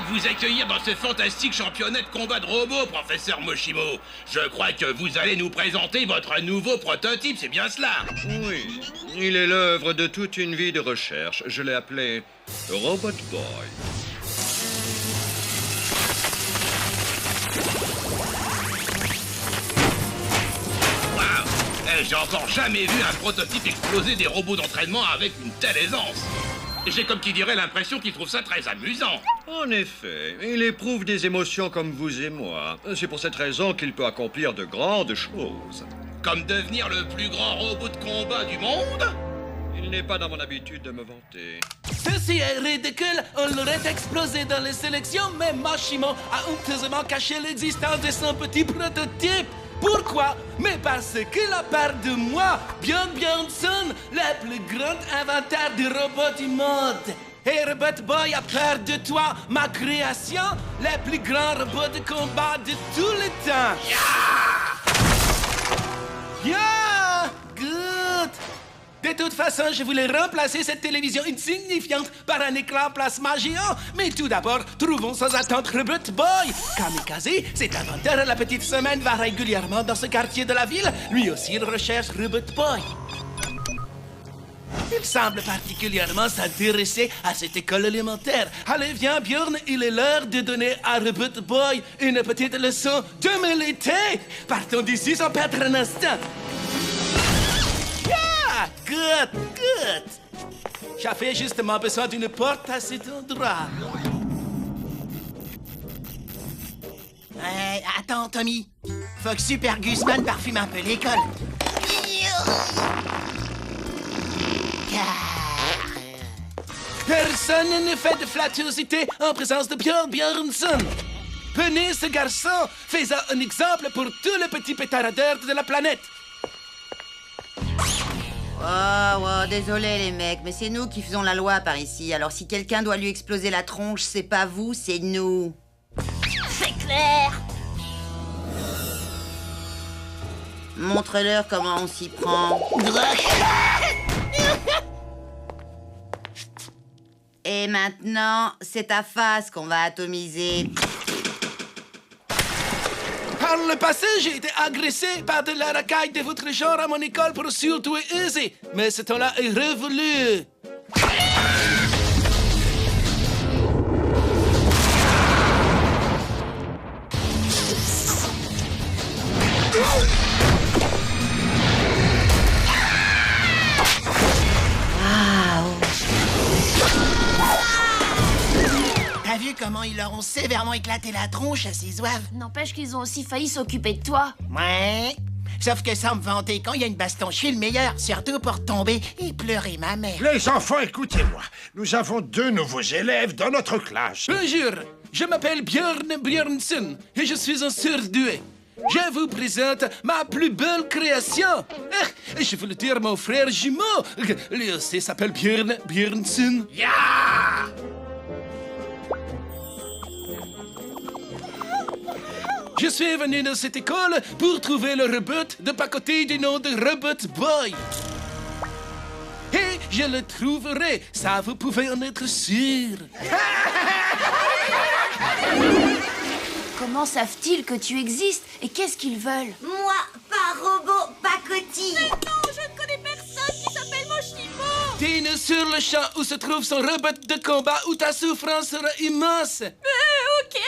de vous accueillir dans ce fantastique championnat de combat de robots, professeur Moshimo. Je crois que vous allez nous présenter votre nouveau prototype, c'est bien cela? Oui, il est l'œuvre de toute une vie de recherche. Je l'ai appelé Robot Boy. J'ai encore jamais vu un prototype exploser des robots d'entraînement avec une telle aisance. J'ai comme qui dirait l'impression qu'il trouve ça très amusant. En effet, il éprouve des émotions comme vous et moi. C'est pour cette raison qu'il peut accomplir de grandes choses. Comme devenir le plus grand robot de combat du monde? Il n'est pas dans mon habitude de me vanter. Ceci est ridicule, on l'aurait explosé dans les sélections, mais Moshimo a honteusement caché l'existence de son petit prototype. Pourquoi? Mais parce qu'il a peur de moi, Björn Björnsson, le plus grand inventeur de robots du monde. Et Robot Boy a peur de toi, ma création, le plus grand robot de combat de tous les temps. Yeah! Good! De toute façon, je voulais remplacer cette télévision insignifiante par un écran plasma géant. Mais tout d'abord, trouvons sans attendre Robot Boy. Kamikaze, cet inventeur à la petite semaine, va régulièrement dans ce quartier de la ville. Lui aussi, il recherche Robot Boy. Il semble particulièrement s'intéresser à cette école élémentaire. Allez, viens, Björn, il est l'heure de donner à Robot Boy une petite leçon d'humilité. Partons d'ici sans perdre un instant. Good, good. J'avais justement besoin d'une porte à cet endroit. Attends, Tommy. Faut que Super Guzman parfume un peu l'école. Personne ne fait de flattuosité en présence de Björn Björnsson. Prenez ce garçon, fais-en un exemple pour tous les petits pétaradeurs de la planète. Oh, désolé les mecs, mais c'est nous qui faisons la loi par ici. Alors si quelqu'un doit lui exploser la tronche, c'est pas vous, c'est nous. C'est clair. Montre-leur comment on s'y prend. Et maintenant, c'est ta face qu'on va atomiser. Par le passé, j'ai été agressé par de la racaille de votre genre à mon école pour surtout et user. Mais ce temps-là est révolu. T'as vu comment ils leur ont sévèrement éclaté la tronche à ces zouaves? N'empêche qu'ils ont aussi failli s'occuper de toi. Ouais. Sauf que sans me vanter, quand il y a une baston, je suis le meilleur. Surtout pour tomber et pleurer ma mère. Les enfants, écoutez-moi. Nous avons 2 nouveaux élèves dans notre classe. Bonjour, je m'appelle Björn Björnsson et je suis un surdoué. Je vous présente ma plus belle création. Je veux le dire mon frère jumeau. Lui aussi s'appelle Björn Björnsson. Je suis venu dans cette école pour trouver le robot de pacotille du nom de Robot Boy. Et je le trouverai, ça vous pouvez en être sûr. Comment savent-ils que tu existes et qu'est-ce qu'ils veulent? Moi, pas robot, pacotille. Non, je ne connais personne qui s'appelle Moshimo. Dîne sur le champ où se trouve son robot de combat où ta souffrance sera immense. Ok,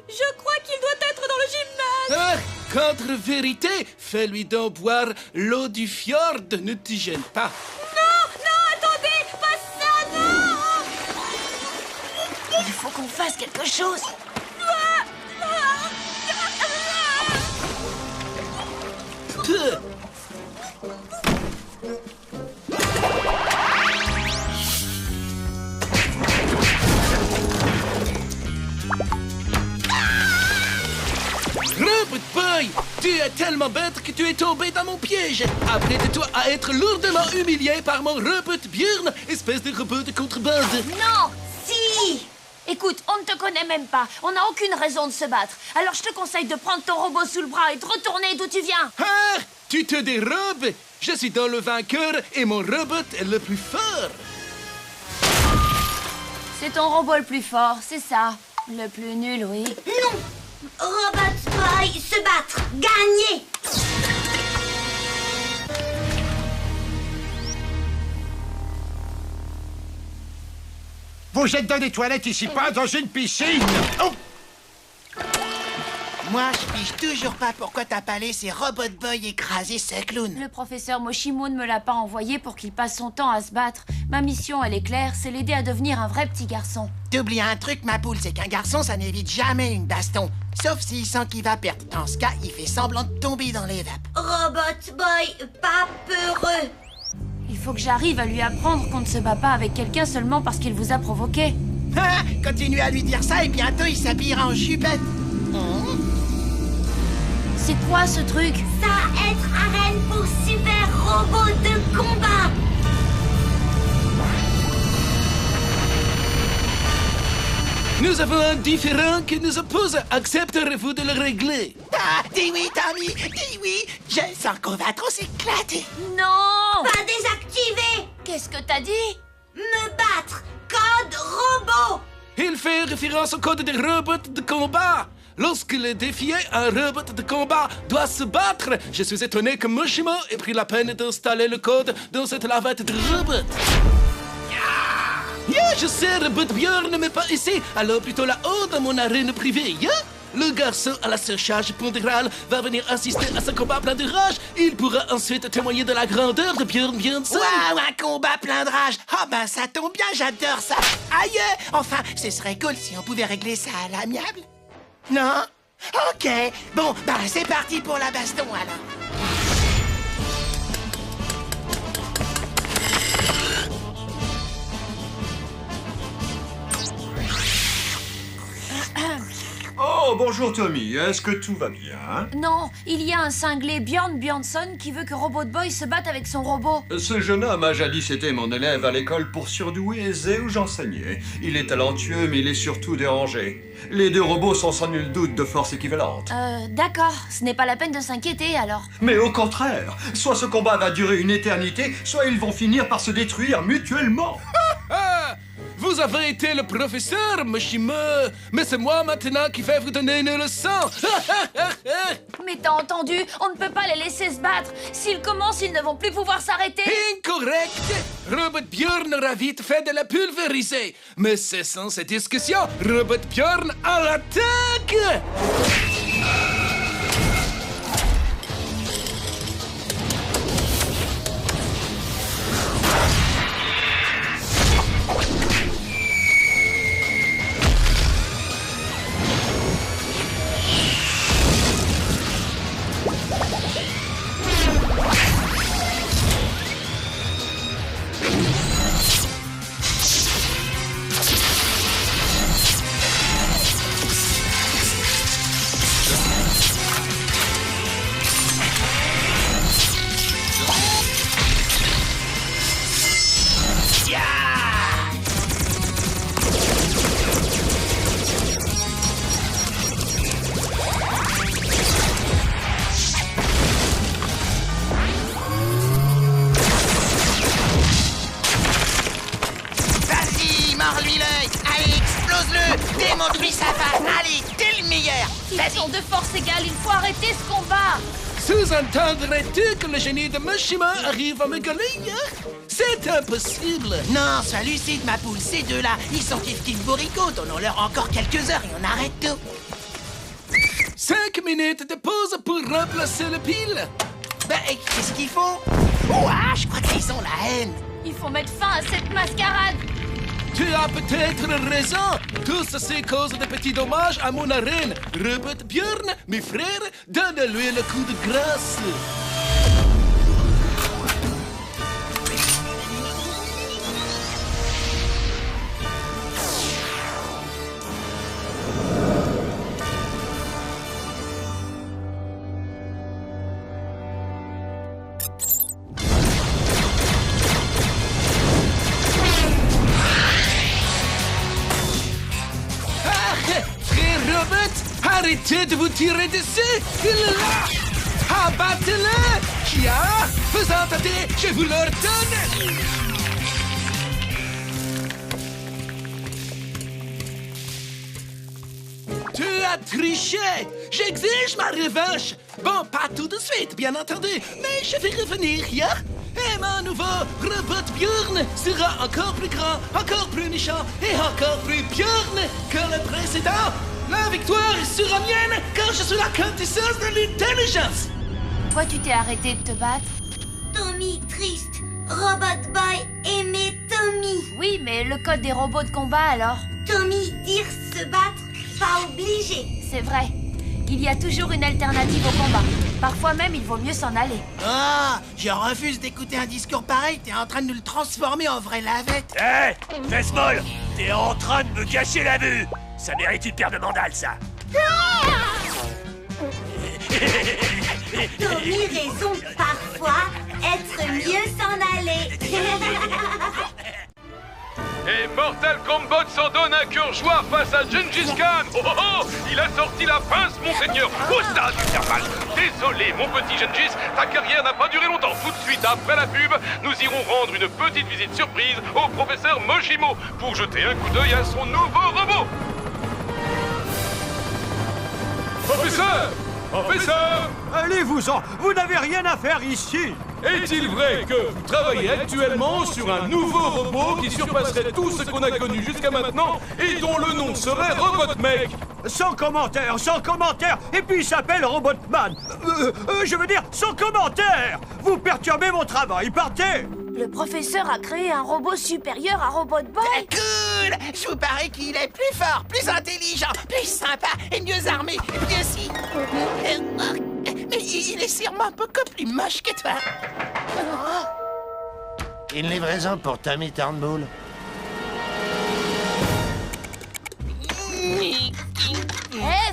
je crois qu'il doit être dans le gymnase. Contre-vérité, fais-lui donc boire l'eau du fjord, ne te gêne pas. Non, attendez, pas ça, non. Il faut qu'on fasse quelque chose. Robot Boy, tu es tellement bête que tu es tombé dans mon piège. Apprête-toi à être lourdement humilié par mon robot Björn, espèce de robot de contrebande. Non, si. Écoute, on ne te connaît même pas. On n'a aucune raison de se battre. Alors je te conseille de prendre ton robot sous le bras et de retourner d'où tu viens. Ah, tu te dérobes. Je suis dans le vainqueur et mon robot est le plus fort. C'est ton robot le plus fort, c'est ça. Le plus nul, oui. Non! Robot Boy, se battre! Gagner! Vous êtes dans des toilettes ici, pas dans une piscine. Oh! Moi, je pige toujours pas pourquoi t'as pas laissé Robot Boy écraser ce clown. Le professeur Moshimo ne me l'a pas envoyé pour qu'il passe son temps à se battre. Ma mission, elle est claire, c'est l'aider à devenir un vrai petit garçon. T'oublies un truc, ma poule, c'est qu'un garçon, ça n'évite jamais une baston. Sauf s'il sent qu'il va perdre. Dans ce cas, il fait semblant de tomber dans les vapes. Robot Boy, pas peureux! Il faut que j'arrive à lui apprendre qu'on ne se bat pas avec quelqu'un seulement parce qu'il vous a provoqué. Ah, continue à lui dire ça et bientôt il s'habillera en chupette. C'est quoi ce truc? Ça être arène pour super robots de combat! Nous avons un différend qui nous oppose. Accepterez-vous de le régler? Ah, dis oui, Tommy, dis oui. Je sens qu'on va trop s'éclater. Non! Pas désactivé! Qu'est-ce que t'as dit? Me battre! Code robot! Il fait référence au code des robots de combat. Lorsque le défié, un robot de combat doit se battre. Je suis étonné que Moshimo ait pris la peine d'installer le code dans cette lavette de robots. Je sais, Robot Björn n'est pas ici, alors plutôt là-haut dans mon arène privée. Le garçon à la séchage pondérale va venir assister à ce combat plein de rage. Il pourra ensuite témoigner de la grandeur de Björn Björnsson. Waouh, un combat plein de rage. Ah ben ça tombe bien, j'adore ça. Aïe, enfin, ce serait cool si on pouvait régler ça à l'amiable. Non? Ok, bon, ben c'est parti pour la baston alors. Oh, bonjour Tommy, est-ce que tout va bien? Non, il y a un cinglé Björn Björnsson qui veut que Robot Boy se batte avec son robot. Ce jeune homme a jadis été mon élève à l'école pour surdoués aisés où j'enseignais. Il est talentueux, mais il est surtout dérangé. Les deux robots sont sans nul doute de force équivalente. D'accord, ce n'est pas la peine de s'inquiéter alors. Mais au contraire, soit ce combat va durer une éternité, soit ils vont finir par se détruire mutuellement. Vous avez été le professeur, Moshimo, mais c'est moi maintenant qui vais vous donner une leçon. Mais t'as entendu, on ne peut pas les laisser se battre. S'ils commencent, ils ne vont plus pouvoir s'arrêter. Incorrect. Robot Björn aura vite fait de la pulvériser. Mais cessons ces discussions. Robot Björn à l'attaque. Mords-lui l'œil. Allez, explose-le. Démonte-lui sa face. Allez, t'es le meilleur. Ils sont de force égale, il faut arrêter ce combat. Sous-entendrais-tu que le génie de Moshimo arrive à me gueuler? C'est impossible. Non, sois lucide, ma poule. Ces deux-là, ils sont kiff-kiff bourricots. Donnons-leur encore quelques heures et on arrête tout. 5 minutes de pause pour remplacer le pile. Ben, qu'est-ce qu'ils font? Ouah, je crois qu'ils ont la haine. Il faut mettre fin à cette mascarade. Tu as peut-être raison. Tout ceci cause de petits dommages à mon arène. Robot Björn, mes frères, donne-lui le coup de grâce. Arrêtez de vous tirer dessus! Il est là! Abattez-le! Kia! Vous entendez? Je vous l'ordonne! pas tricher. J'exige ma revanche. Bon, pas tout de suite, bien entendu, mais je vais revenir, yeah? Et mon nouveau robot Björn sera encore plus grand, encore plus méchant et encore plus Björn que le précédent. La victoire sera mienne car je suis la quintessence de l'intelligence. Toi, tu t'es arrêté de te battre? Tommy triste. Robot Boy aimait Tommy. Oui, mais le code des robots de combat alors? Tommy dire se battre, pas obligé. C'est vrai. Il y a toujours une alternative au combat. Parfois même, il vaut mieux s'en aller. Ah, je refuse d'écouter un discours pareil. T'es en train de nous le transformer en vraie lavette. Hé, fesse molle, t'es en train de me gâcher la vue. Ça mérite une paire de mandales, ça. Tommy raison, parfois, être mieux s'en aller. Et Mortal Kombat s'en donne un cœur joie face à Gengis Khan. Oh oh oh, il a sorti la pince, monseigneur. Oh, ça a dû faire mal. Désolé, mon petit Gengis, ta carrière n'a pas duré longtemps. Tout de suite après la pub, nous irons rendre une petite visite surprise au professeur Moshimo pour jeter un coup d'œil à son nouveau robot. Professeur! Professeur! Allez-vous-en, vous n'avez rien à faire ici. Est-il vrai que vous travaillez actuellement sur un nouveau robot qui surpasserait tout ce qu'on a connu jusqu'à maintenant et dont le nom serait Robotmech? Sans commentaire, et puis il s'appelle Robotman. Je veux dire, sans commentaire. Vous perturbez mon travail, partez. Le professeur a créé un robot supérieur à Robot Boy. Cool! Je vous parie qu'il est plus fort, plus intelligent, plus sympa et mieux armé. Bien si. Mais il est sûrement beaucoup plus moche que toi. Une livraison pour Tommy Turnbull.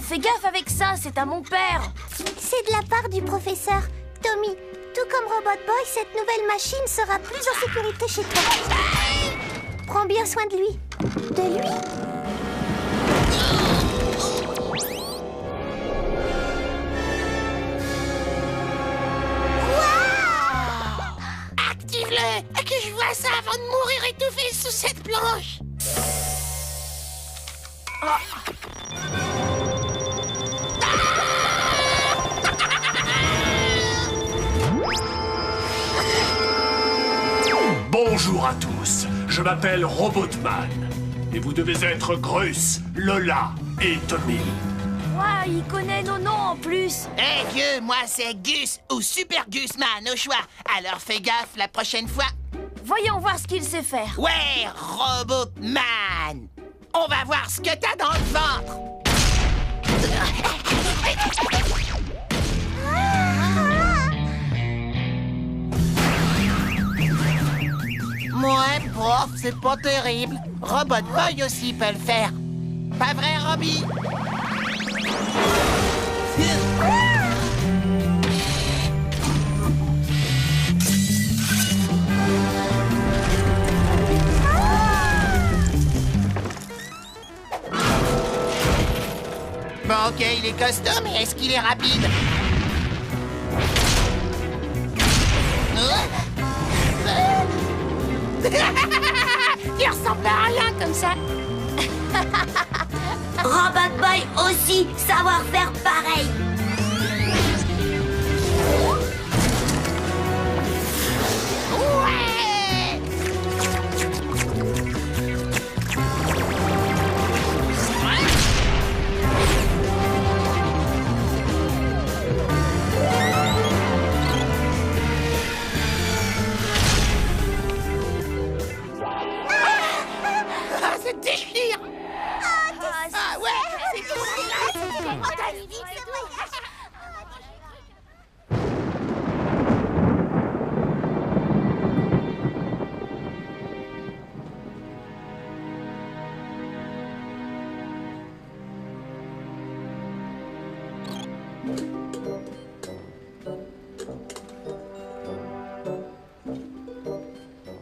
Fais gaffe avec ça, c'est à mon père. C'est de la part du professeur. Tommy, tout comme Robot Boy, cette nouvelle machine sera plus en sécurité chez toi. Prends bien soin de lui. De lui? Active-le! Que je vois ça avant de mourir étouffé sous cette planche! Bonjour à tous, je m'appelle Robotman. Et vous devez être Grus, Lola et Tommy. Ouais, il connaît nos noms en plus. Hey vieux, moi c'est Gus ou Super Gusman au choix. Alors fais gaffe la prochaine fois. Voyons voir ce qu'il sait faire. Ouais, Robotman! On va voir ce que t'as dans le ventre! Ouais, prof, c'est pas terrible. Robot Boy aussi peut le faire. Pas vrai, Robbie? Bon, ok, il est costaud, mais est-ce qu'il est rapide? Il ressemble à rien comme ça. Robot Boy aussi savoir faire pareil. Ouais! Ah, ça déchire! Ah ouais, c'est tout!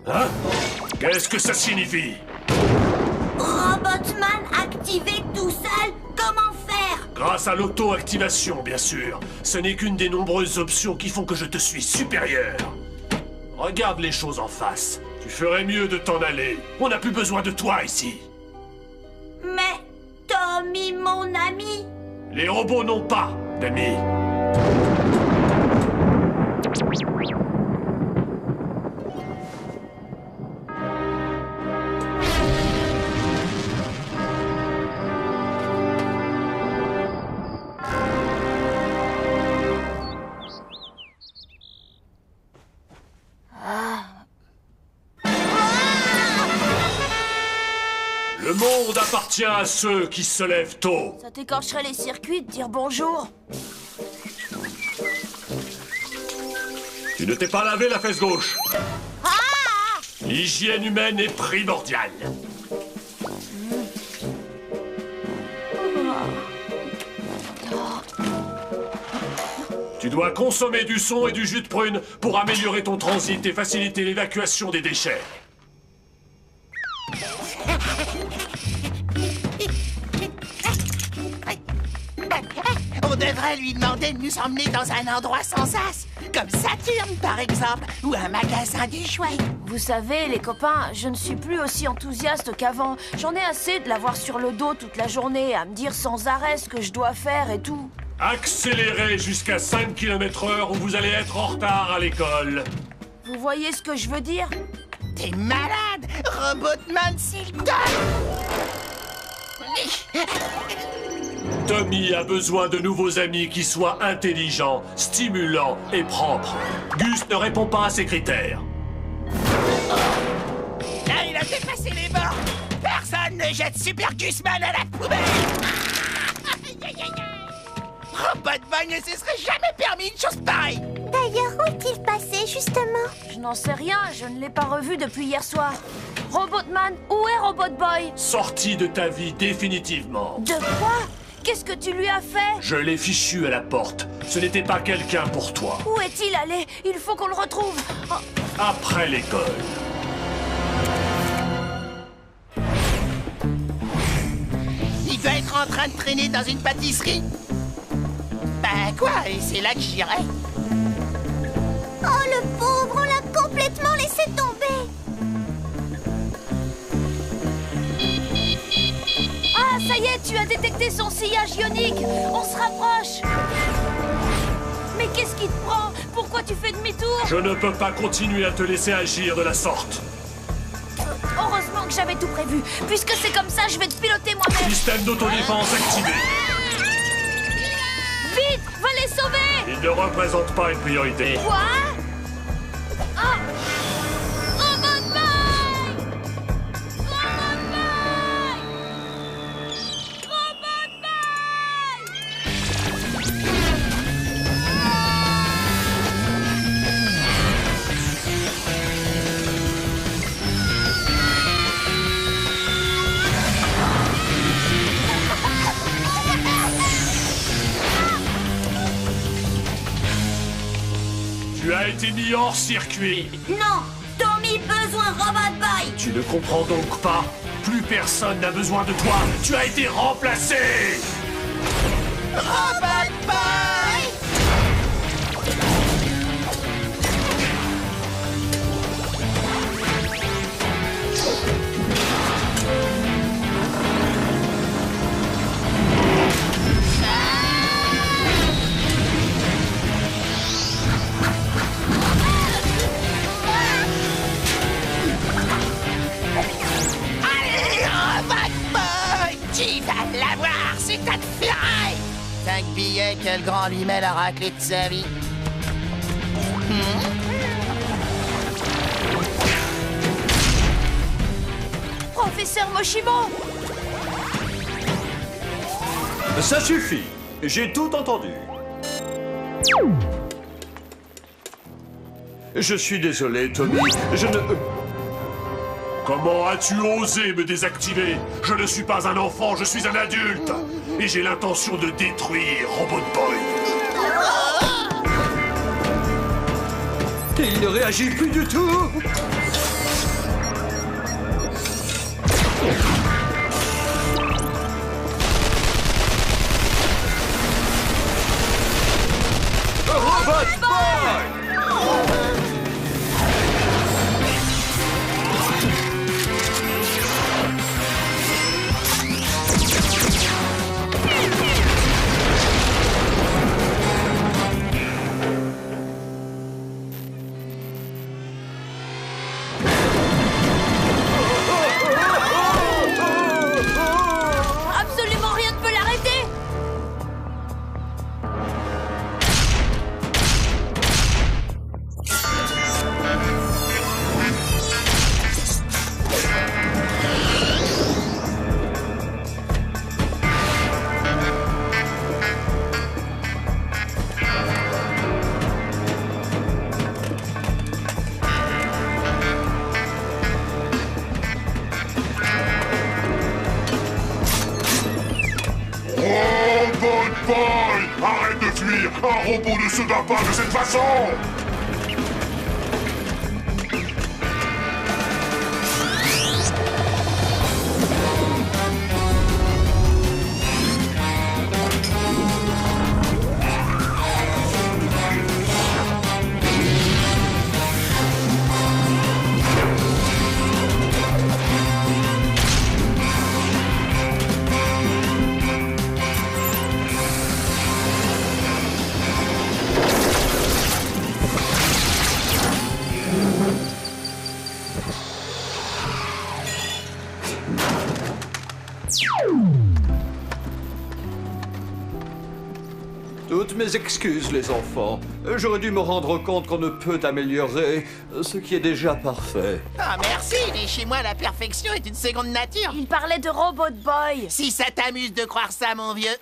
Hein? Qu'est-ce que ça signifie? Robotman activé tout seul, comment faire? Grâce à l'auto-activation, bien sûr. Ce n'est qu'une des nombreuses options qui font que je te suis supérieur. Regarde les choses en face. Tu ferais mieux de t'en aller. On n'a plus besoin de toi ici. Mais Tommy, mon ami, Les robots n'ont pas d'amis. Le monde appartient à ceux qui se lèvent tôt. Ça t'écorcherait les circuits de dire bonjour. Tu ne t'es pas lavé la fesse gauche. L'hygiène humaine est primordiale. Tu dois consommer du son et du jus de prune pour améliorer ton transit et faciliter l'évacuation des déchets. On devrait lui demander de nous emmener dans un endroit sans sas, comme Saturne par exemple, ou un magasin des jouets. Vous savez, les copains, je ne suis plus aussi enthousiaste qu'avant. J'en ai assez de l'avoir sur le dos toute la journée, à me dire sans arrêt ce que je dois faire et tout. Accélérez jusqu'à 5 km/h ou vous allez être en retard à l'école. Vous voyez ce que je veux dire? T'es malade, Robotman, s'il te Tommy a besoin de nouveaux amis qui soient intelligents, stimulants et propres. Gus ne répond pas à ces critères. Là, il a dépassé les bords. Personne ne jette Super Gusman à la poubelle. Robotman ne se serait jamais permis une chose pareille. D'ailleurs, où est-il passé, justement? Je n'en sais rien, je ne l'ai pas revu depuis hier soir. Robotman, où est Robotboy? Sorti de ta vie définitivement. De quoi? Qu'est-ce que tu lui as fait? Je l'ai fichu à la porte. Ce n'était pas quelqu'un pour toi. Où est-il allé? Il faut qu'on le retrouve. Oh. Après l'école. Il doit être en train de traîner dans une pâtisserie. Ben quoi, et c'est là que j'irai. Oh, le pauvre, on l'a complètement laissé tomber. Ah, ça y est, tu as détecté son sillage ionique. On se rapproche. Mais qu'est-ce qui te prend? Pourquoi tu fais demi-tour? Je ne peux pas continuer à te laisser agir de la sorte. Heureusement que j'avais tout prévu. Puisque c'est comme ça, je vais te piloter moi-même. Système d'autodéfense activé. Vite, va les sauver! Il ne représente pas une priorité. Quoi? Ah! Robotboy! Robotboy! Tu as été mis hors circuit. Non, Tommy besoin Robotboy. Tu ne comprends donc pas? Plus personne n'a besoin de toi. Tu as été remplacé. Robotboy! Tu vas l'avoir, c'est ta ferraille! 5 billets que le grand lui met la raclée de sa vie. Professeur Moshimo! Ça suffit. J'ai tout entendu. Je suis désolé, Tommy. Je ne... Comment as-tu osé me désactiver? Je ne suis pas un enfant, je suis un adulte. Et j'ai l'intention de détruire Robotboy. Il ne réagit plus du tout. Robotboy! Un robot ne se bat pas de cette façon! Toutes mes excuses, les enfants. J'aurais dû me rendre compte qu'on ne peut améliorer ce qui est déjà parfait. Ah, merci, mais chez moi, la perfection est une seconde nature. Il parlait de Robot Boy. Si ça t'amuse de croire ça, mon vieux.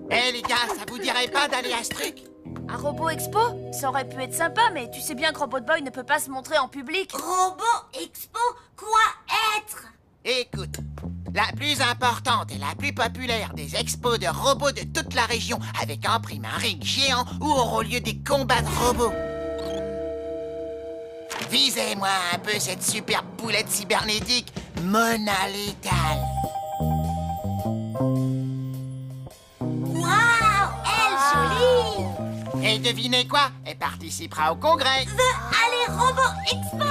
Eh les gars, ça vous dirait pas d'aller à ce truc? Un robot expo? Ça aurait pu être sympa, mais tu sais bien que Robot Boy ne peut pas se montrer en public. Robot expo? Quoi être? Écoute, la plus importante et la plus populaire des expos de robots de toute la région, avec en prime un ring géant où auront lieu des combats de robots. Visez-moi un peu cette superbe boulette cybernétique, Mona Lethal. Waouh, elle jolie! Et devinez quoi? Elle participera au congrès. Allez, Robot expo!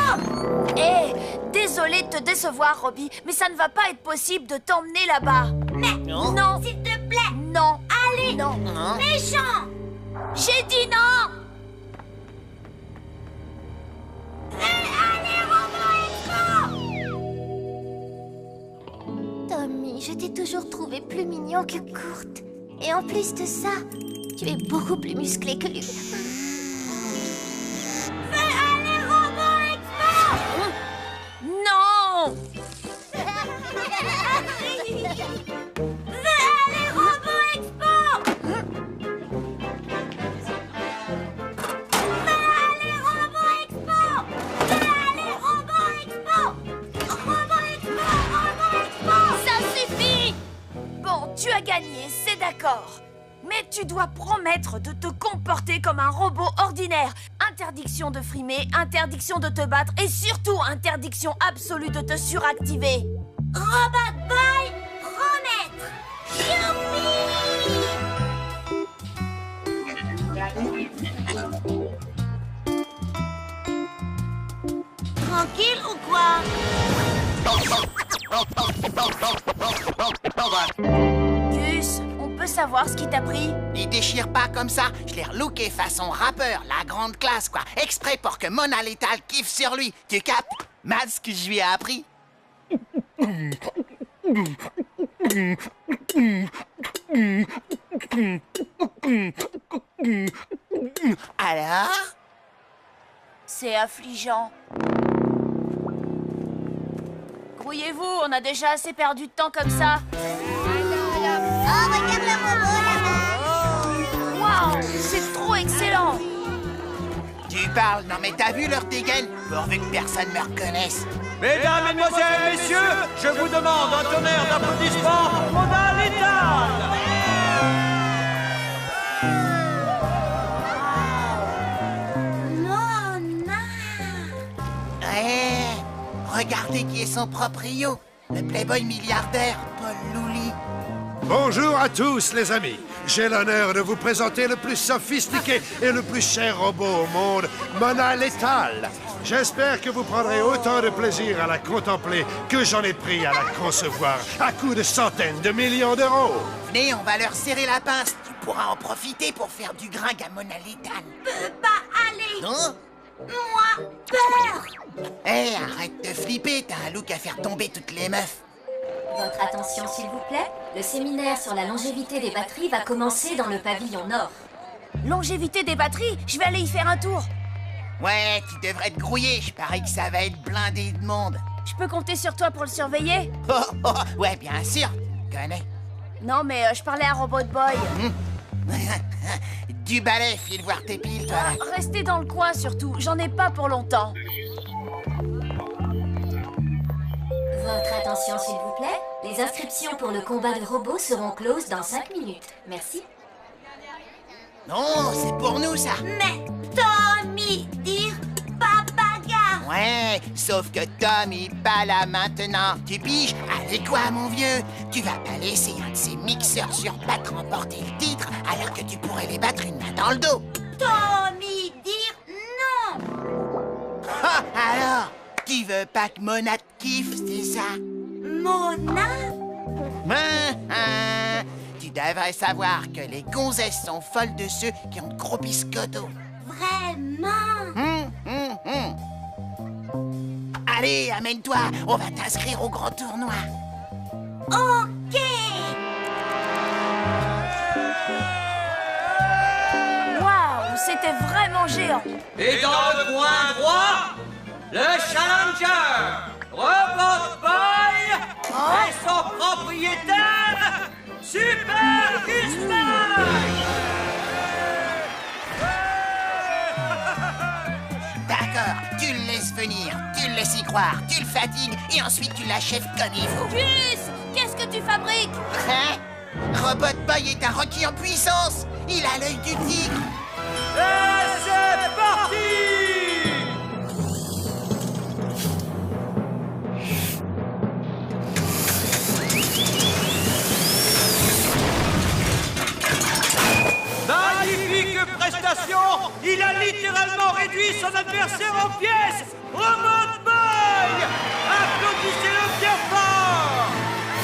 Eh, désolé de te décevoir, Robbie, mais ça ne va pas être possible de t'emmener là-bas. Mais Non. s'il te plaît! Non. Allez! Non. Méchant! J'ai dit non. Allez, Robot expo! Tommy, je t'ai toujours trouvé plus mignon que Kurt. Et en plus de ça, tu es beaucoup plus musclé que lui. Allez, Robot expo! Non. Allez, Robot expo! Allez, Robot expo! Allez, Robot expo! Robot expo! Robot expo! Ça suffit. Bon, tu as gagné, c'est d'accord. Mais tu dois promettre de te comporter comme un robot ordinaire. Interdiction de frimer, interdiction de te battre et surtout interdiction absolue de te suractiver. Robot Boy, promettre! Tranquille ou quoi? Gus, on peut savoir ce qui t'a pris? Les déchire pas comme ça. Je l'ai relooké façon rappeur, la grande classe, quoi. Exprès pour que Mona Lethal kiffe sur lui. Tu captes? Mal ce que je lui ai appris. Alors? C'est affligeant. Grouillez-vous, on a déjà assez perdu de temps comme ça. Oh, regarde le robot là-bas! Waouh, c'est trop excellent. Tu parles? Non mais t'as vu leur dégaine? Pourvu que personne me reconnaisse. Mesdames, Mesdemoiselles, Messieurs, je vous demande un tonnerre d'applaudissements pour Mona Lethal. Mona! Regardez qui est son proprio. Le playboy milliardaire, Paul Louli. Bonjour à tous, les amis. J'ai l'honneur de vous présenter le plus sophistiqué et le plus cher robot au monde, Mona Lethal. J'espère que vous prendrez autant de plaisir à la contempler que j'en ai pris à la concevoir, à coups de centaines de millions d'euros. Venez, on va leur serrer la pince. Tu pourras en profiter pour faire du gringue à Mona Lethal. Peux pas aller! Non? Moi, peur! Arrête de flipper, t'as un look à faire tomber toutes les meufs. Votre attention, s'il vous plaît. Le séminaire sur la longévité des batteries va commencer dans le pavillon nord. Longévité des batteries? Je vais aller y faire un tour. Ouais, tu devrais te grouiller. Je parie que ça va être blindé de monde. Je peux compter sur toi pour le surveiller? Oh, ouais, bien sûr. Tu connais. Non, mais je parlais à Robot Boy. Du balai, file voir tes piles, toi. Restez dans le coin, surtout. J'en ai pas pour longtemps. Votre attention, s'il vous plaît. Les inscriptions pour le combat de robots seront closes dans 5 minutes. Merci. Non, c'est pour nous, ça. Mais Tommy, dire pas bagarre. Ouais, sauf que Tommy pas là maintenant. Tu piges? Allez quoi, mon vieux? Tu vas pas laisser un de ces mixeurs sur pattes remporter le titre alors que tu pourrais les battre une main dans le dos. Tommy, dire non. Ah, alors, tu veux pas que Mona te kiffe, c'est ça? Mona? Tu devrais savoir que les gonzesses sont folles de ceux qui ont de gros biscottos. Vraiment? Allez, amène-toi, on va t'inscrire au grand tournoi. Ok. Waouh, c'était vraiment géant. Et dans le coin droit, le challenger, Robot Boy et son propriétaire, Super Guzman. D'accord, tu le laisses venir, tu le laisses y croire, tu le fatigues et ensuite tu l'achèves comme il faut. Gus, qu'est-ce que tu fabriques? Hein? Robot Boy est un Rocky en puissance. Il a l'œil du tigre. Et c'est parti! Magnifique prestation! Il a littéralement réduit son adversaire en pièces! Robot Boy! Applaudissez-le bien fort!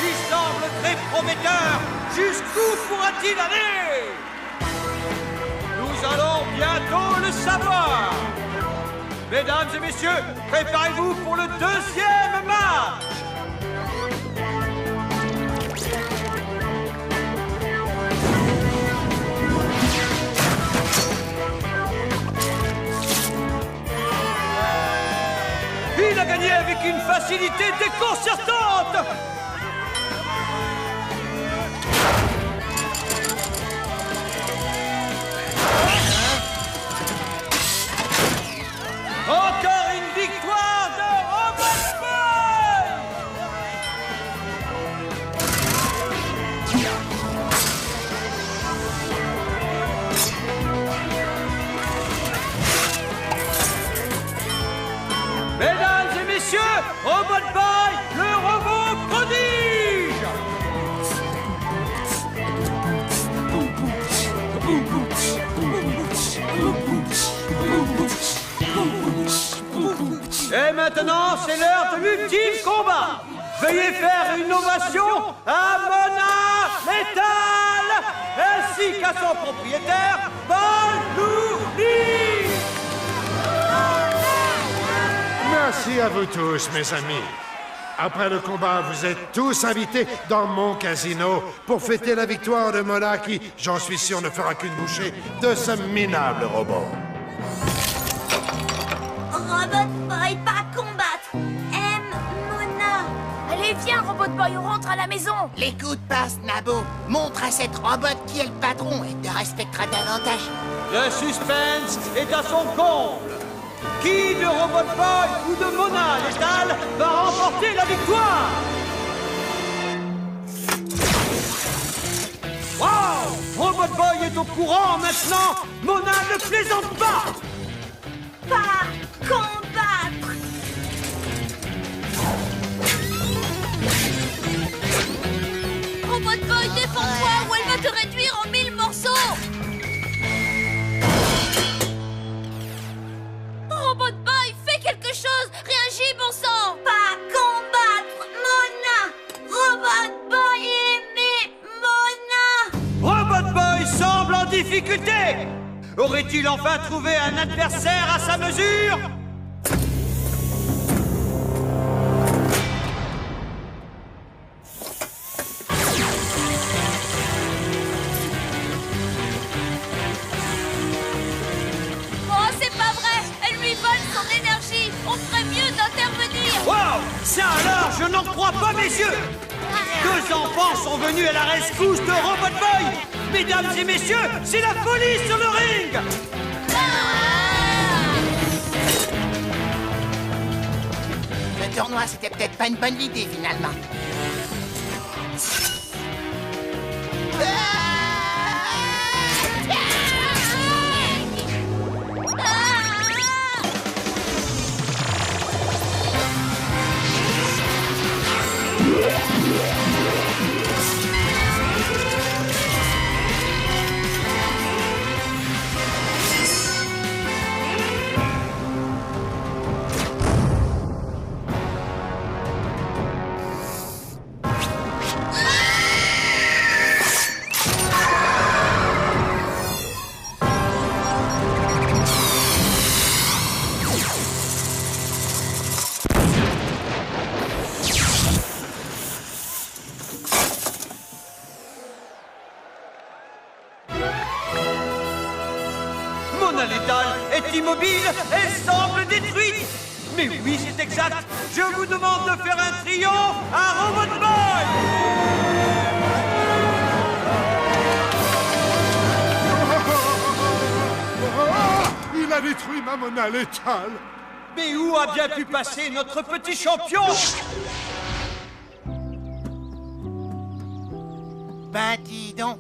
Il semble très prometteur! Jusqu'où pourra-t-il aller? Nous allons bientôt le savoir! Mesdames et messieurs, préparez-vous pour le deuxième match! Il a gagné avec une facilité déconcertante! Encore une victoire de Robot Boy! Mesdames et messieurs, Robot Boy, le robot prodige! Et maintenant, c'est l'heure de l'ultime combat. Veuillez faire une ovation à Mona Lethal ainsi qu'à son propriétaire, Paul Louis. Merci à vous tous, mes amis. Après le combat, vous êtes tous invités dans mon casino pour fêter la victoire de Mona qui, j'en suis sûr, ne fera qu'une bouchée de ce minable robot. Robot Boy, pas combattre. Mona. Allez, viens, Robot Boy, on rentre à la maison. Les coups de passe, Nabo. Montre à cette robot qui est le patron et te respectera davantage. Le suspense est à son comble. Qui de Robot Boy ou de Mona Lethal va remporter la victoire? Wow! Robot Boy est au courant maintenant. Mona ne plaisante pas. Pas combattre. Robot Boy, défends-toi ou elle va te réduire en 1000 morceaux. Robot Boy, fais quelque chose. Réagis, bon sang. Pas combattre. Mona. Robot Boy aimé. Mona. Robot Boy semble en difficulté. Aurait-il enfin trouvé un adversaire à sa mesure? Oh, c'est pas vrai. Elle lui vole son énergie. On ferait mieux d'intervenir. Wow! Ça alors, je n'en crois pas mes yeux! 2 enfants sont venus à la rescousse de Robot Boy. Mesdames et messieurs, c'est la folie sur le ring. Le tournoi, c'était peut-être pas une bonne idée, finalement. Mona Lethal est immobile, elle semble détruite. Mais oui, c'est exact. Je vous demande de faire un triomphe à Robot Boy. Il a détruit ma Mona Lethal. Mais où a bien pu passer notre petit champion? Ben, dis donc.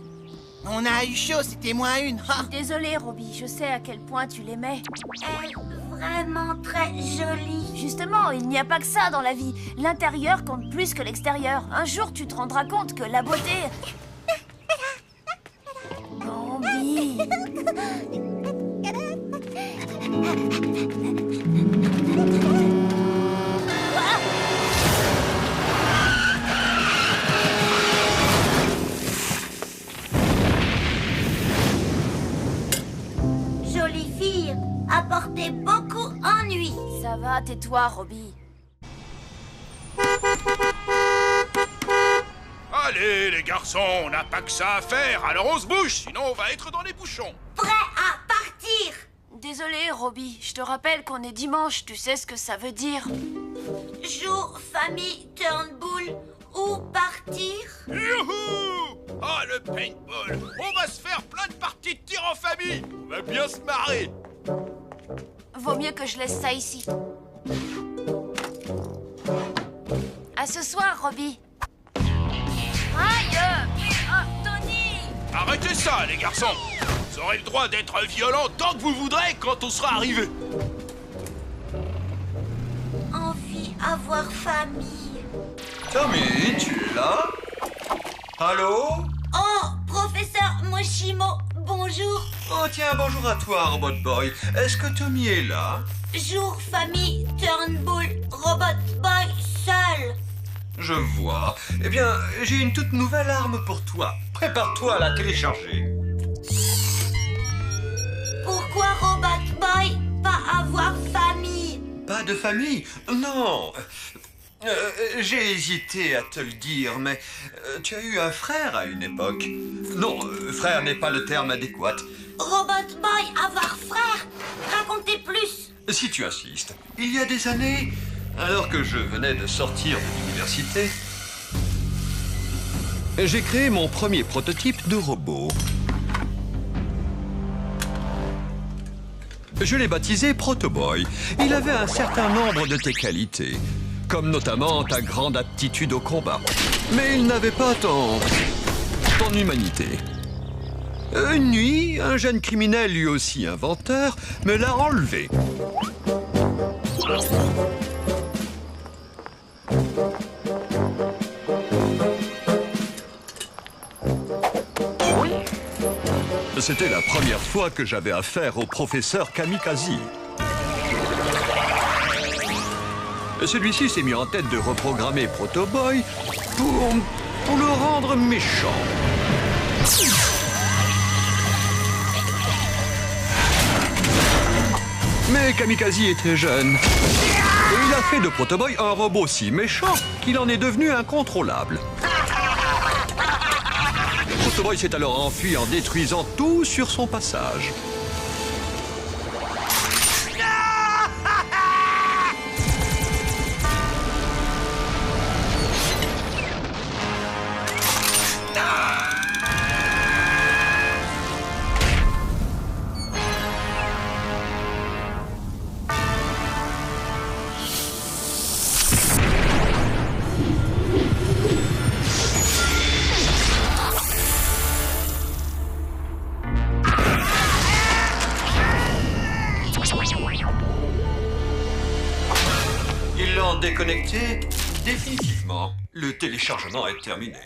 On a eu chaud, c'était -1. Ah. Désolée, Robbie, je sais à quel point tu l'aimais. Elle est vraiment très jolie. Justement, il n'y a pas que ça dans la vie. L'intérieur compte plus que l'extérieur. Un jour, tu te rendras compte que la beauté... Bambi. Jolie fille, apportez beaucoup ennui. Ça va, tais-toi, Robbie. Allez, les garçons, on n'a pas que ça à faire, alors on se bouge, sinon on va être dans les bouchons. Prêt à partir. Désolé, Robbie, je te rappelle qu'on est dimanche, tu sais ce que ça veut dire. Jour, famille, Turnbull, où partir? Youhou! Oh, le paintball! On va se faire plein de parties de tir en famille! On va bien se marrer! Vaut mieux que je laisse ça ici. À ce soir, Robbie. Aïe! Tony! Arrêtez ça, les garçons! Vous aurez le droit d'être violents tant que vous voudrez quand on sera arrivé. Envie avoir famille. Tommy, tu es là? Allô? Oh, professeur Moshimo, bonjour. Oh tiens, bonjour à toi, Robot Boy. Est-ce que Tommy est là? Jour, famille, Turnbull, Robot Boy, seul. Je vois. Eh bien, j'ai une toute nouvelle arme pour toi. Prépare-toi à la télécharger. Pourquoi Robot Boy pas avoir famille? Pas de famille? Non. J'ai hésité à te le dire, mais tu as eu un frère à une époque. Non, frère n'est pas le terme adéquat. Robot Boy avoir frère? Racontez plus. Si tu insistes. Il y a des années, alors que je venais de sortir de l'université, j'ai créé mon premier prototype de robot. Je l'ai baptisé Protoboy. Il avait un certain nombre de tes qualités, comme notamment ta grande aptitude au combat. Mais il n'avait pas ton humanité. Une nuit, un jeune criminel, lui aussi inventeur, me l'a enlevé. C'était la première fois que j'avais affaire au professeur Kamikaze. Celui-ci s'est mis en tête de reprogrammer Protoboy pour le rendre méchant. Mais Kamikaze était jeune. Et il a fait de Protoboy un robot si méchant qu'il en est devenu incontrôlable. Protoboy s'est alors enfui en détruisant tout sur son passage. Agent déconnecté, définitivement. Le téléchargement est terminé.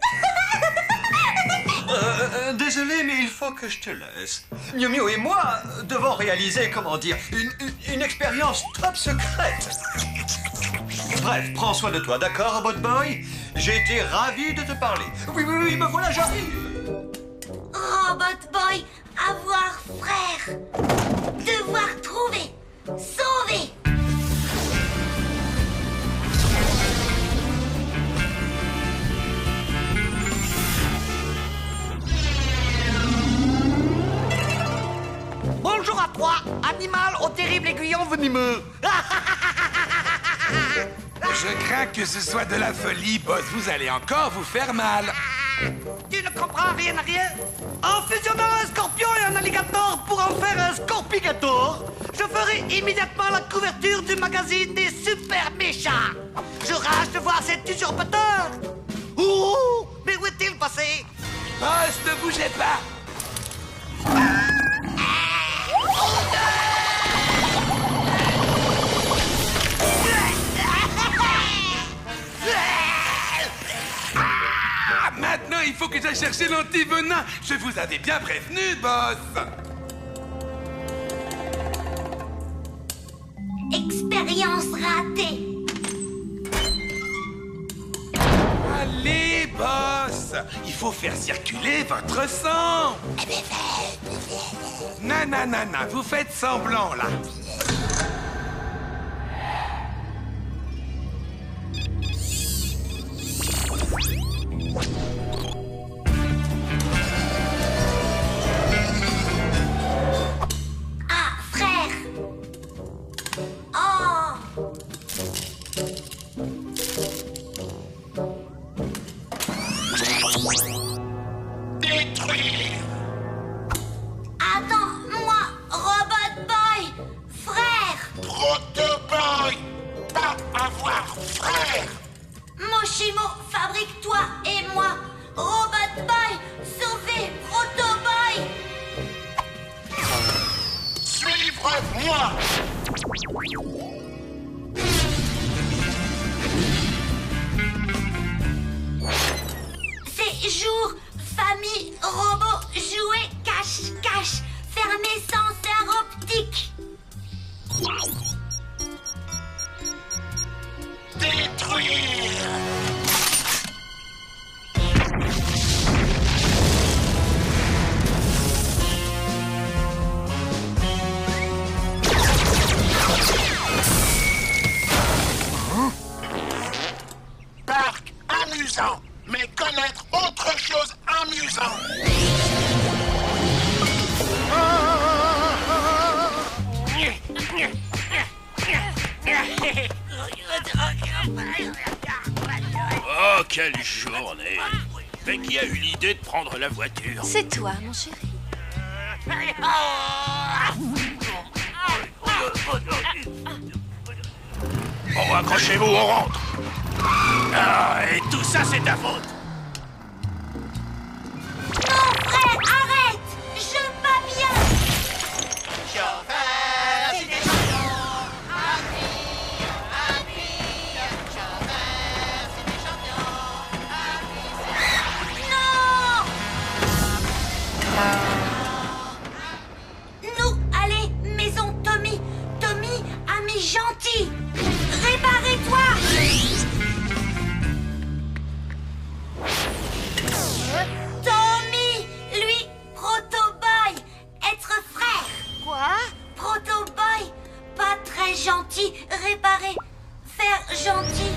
Désolé, mais il faut que je te laisse. Miu Miu et moi devons réaliser, comment dire, une expérience top secrète. Bref, prends soin de toi, d'accord, Robot Boy? J'ai été ravi de te parler. Oui, me voilà, j'arrive. Robot Boy, avoir frère. Devoir trouver. Sauver. Bonjour à toi, animal au terrible aiguillon venimeux. Je crains que ce soit de la folie, boss. Vous allez encore vous faire mal. Tu ne comprends rien à rien. En fusionnant un scorpion et un alligator pour en faire un scorpigator, je ferai immédiatement la couverture du magazine des super méchants. Je rage de voir cet usurpateur. Ouh, mais où est-il passé? Boss, ne bougez pas. Maintenant, il faut que j'aille chercher l'antivenin. Je vous avais bien prévenu, boss. Expérience ratée. Allez, boss. Il faut faire circuler votre sang. Nanana, vous faites semblant, là. Ah, frère. Oh. Détruire. Attends-moi, Robot Boy. Frère. Protoboy. Pas avoir frère. Moshimo, fabrique-toi et moi. Robot Boy, sauvez Protoboy. Suivre-moi. C'est jour, famille, robot, jouets, cache-cache, fermez senseur optique. Détruire. Parc amusant, mais connaître autre chose amusant. Oh, quelle journée! Mais qui a eu l'idée de prendre la voiture? C'est toi, mon chéri. Bon, accrochez-vous, on rentre! Ah, et tout ça, c'est ta faute! Non, frère, arrête. Je pas bien. Chauffeur, c'est des champions. Chauffeur, c'est des champions. Non. Nous, allez, maison Tommy. Tommy, ami gentil. Réparez-toi. Tommy, lui, Protoboy, être frère. Quoi? Protoboy, pas très gentil, réparer, faire gentil.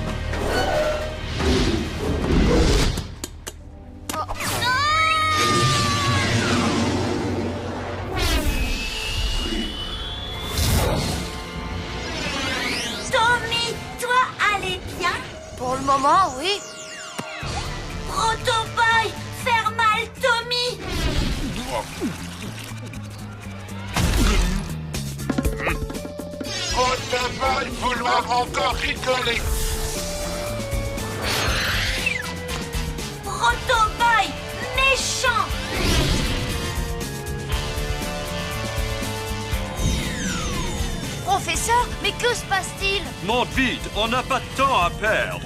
Tommy, toi, allez bien? Pour le moment, oui. Protoboy, faire mal Tommy. Protoboy vouloir encore rigoler. Protoboy, méchant. professeur, mais que se passe-t-il? Monte vite, on n'a pas de temps à perdre.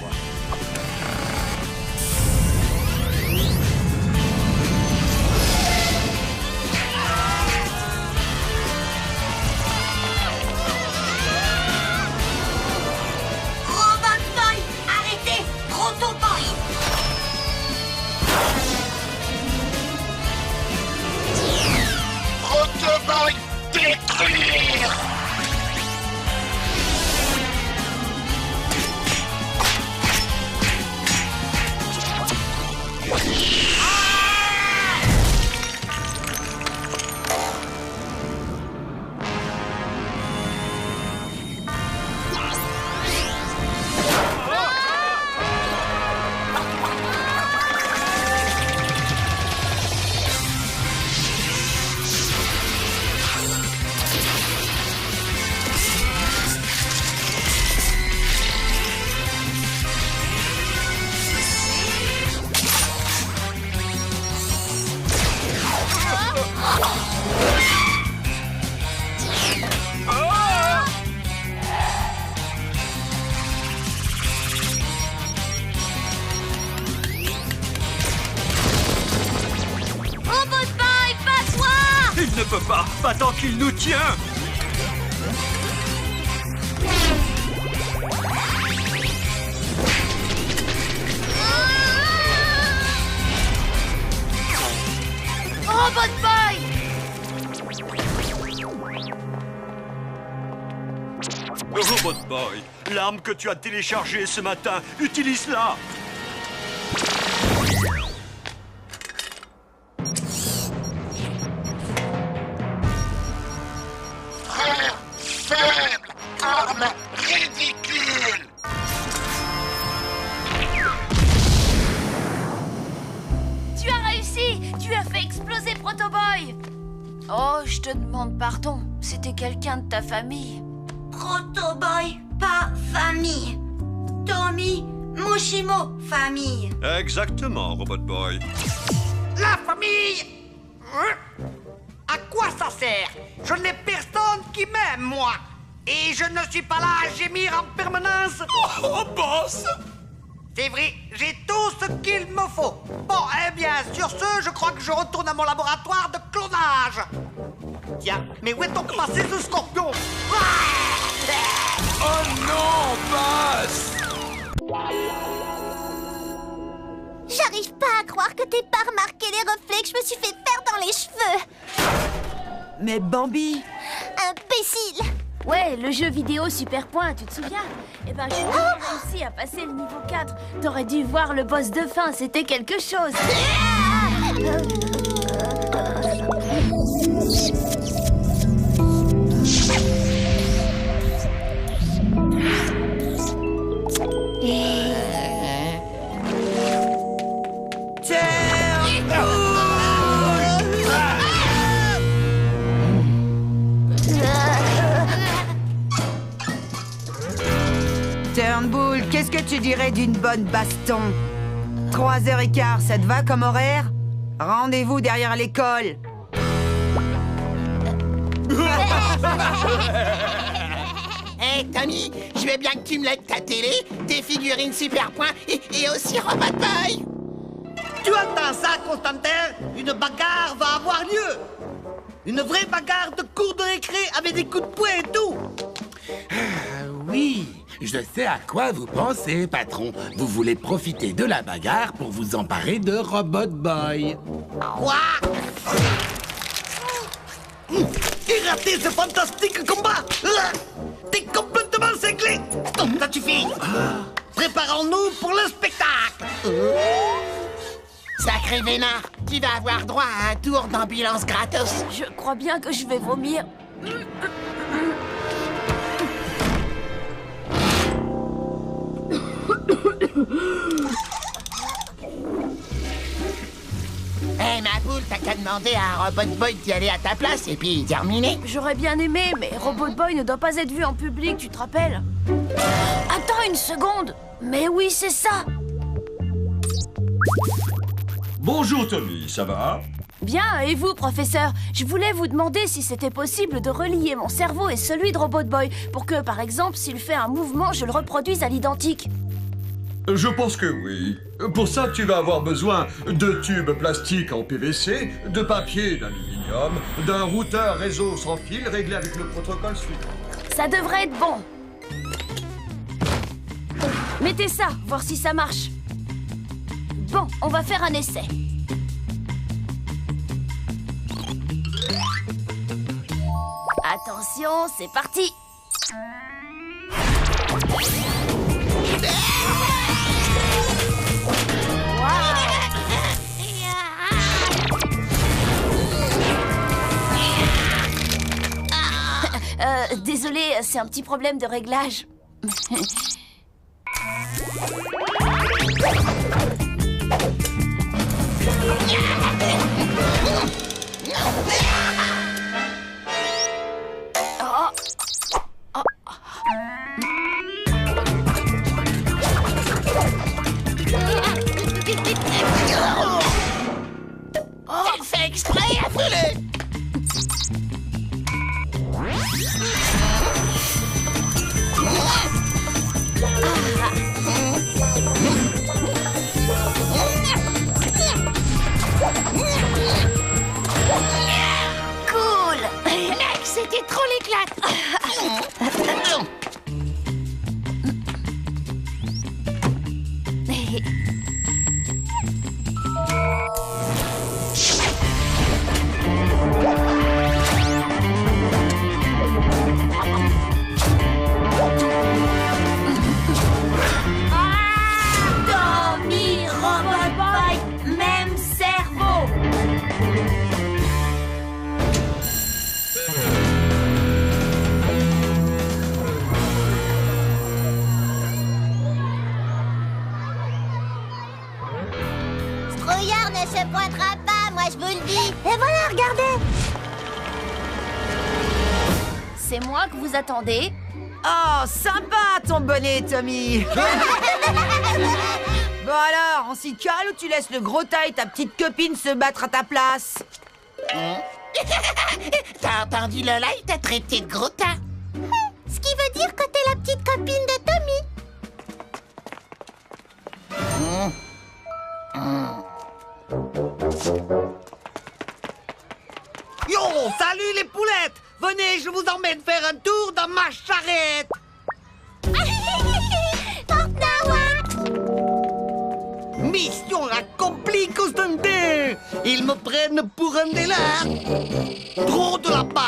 Robot Boy, arrêtez! Proto Boy! Protoboy, détruire! Robot Boy, pas toi! Il ne peut pas tant qu'il nous tient. Robot Boy! Robot Boy, l'arme que tu as téléchargée ce matin, utilise-la. Frère faible! Arme ridicule! Tu as réussi! Tu as fait exploser Proto Boy! Oh, je te demande pardon. C'était quelqu'un de ta famille. Proto Boy, pas famille. Tommy, Moshimo, famille. Exactement, Robot Boy. La famille! À quoi ça sert? Je n'ai personne qui m'aime, moi. Et je ne suis pas là à gémir en permanence. Oh, boss! C'est vrai, j'ai tout ce qu'il me faut. Bon, eh bien, sur ce, je crois que je retourne à mon laboratoire de clonage. Tiens, mais où est donc passé ce scorpion? Oh non, boss! J'arrive pas à croire que t'aies pas remarqué les reflets que je me suis fait faire dans les cheveux. Mais Bambi... Imbécile! Ouais, le jeu vidéo Super Point, tu te souviens? Eh ben, j'ai réussi à passer le niveau 4. T'aurais dû voir le boss de fin, c'était quelque chose. Turnbull, qu'est-ce que tu dirais d'une bonne baston? 3h15, ça te va comme horaire? Rendez-vous derrière l'école. Hey, Tommy, je veux bien que tu me lègues ta télé, tes figurines Super Point et aussi Robot Boy. Tu entends ça, Constantin? Une bagarre va avoir lieu. Une vraie bagarre de cours de récré avec des coups de poing et tout. Oui, je sais à quoi vous pensez, patron. Vous voulez profiter de la bagarre pour vous emparer de Robot Boy. Quoi? J'ai raté ce fantastique combat. T'es complètement cinglé. Stop, ça suffit. Préparons-nous pour le spectacle. Sacré vénard, tu vas avoir droit à un tour d'ambulance gratos. Je crois bien que je vais vomir. Hey, ma poule, t'as qu'à demander à un Robot Boy d'y aller à ta place et puis terminé. J'aurais bien aimé, mais Robot Boy ne doit pas être vu en public, tu te rappelles? Attends une seconde. Mais oui, c'est ça. Bonjour Tommy, ça va? Bien, et vous, professeur? Je voulais vous demander si c'était possible de relier mon cerveau et celui de Robot Boy pour que, par exemple, s'il fait un mouvement, je le reproduise à l'identique. Je pense que oui. Pour ça, tu vas avoir besoin de tubes plastiques en PVC, de papier d'aluminium, d'un routeur réseau sans fil réglé avec le protocole suivant. Ça devrait être bon. Mettez ça, voir si ça marche. Bon, on va faire un essai. Attention, c'est parti. Désolé, c'est un petit problème de réglage. Elle fait exprès, fais-le! Cool! Mec, c'était trop l'éclate! Tommy, Robot Boy, même cerveau! Trouillard ne se pointera pas, moi je vous le dis. Et voilà, regardez. C'est moi que vous attendez? Oh, sympa ton bonnet, Tommy. Bon alors, on s'y cale ou tu laisses le gros tas et ta petite copine se battre à ta place? T'as entendu Lola, il t'a traité de gros tas. Ce qui veut dire que t'es la petite copine de Tommy. Yo, salut les poulettes! Venez, je vous emmène faire un tour dans ma charrette! Mission accomplie, Constantin! Ils me prennent pour un délire! Trop de la balle!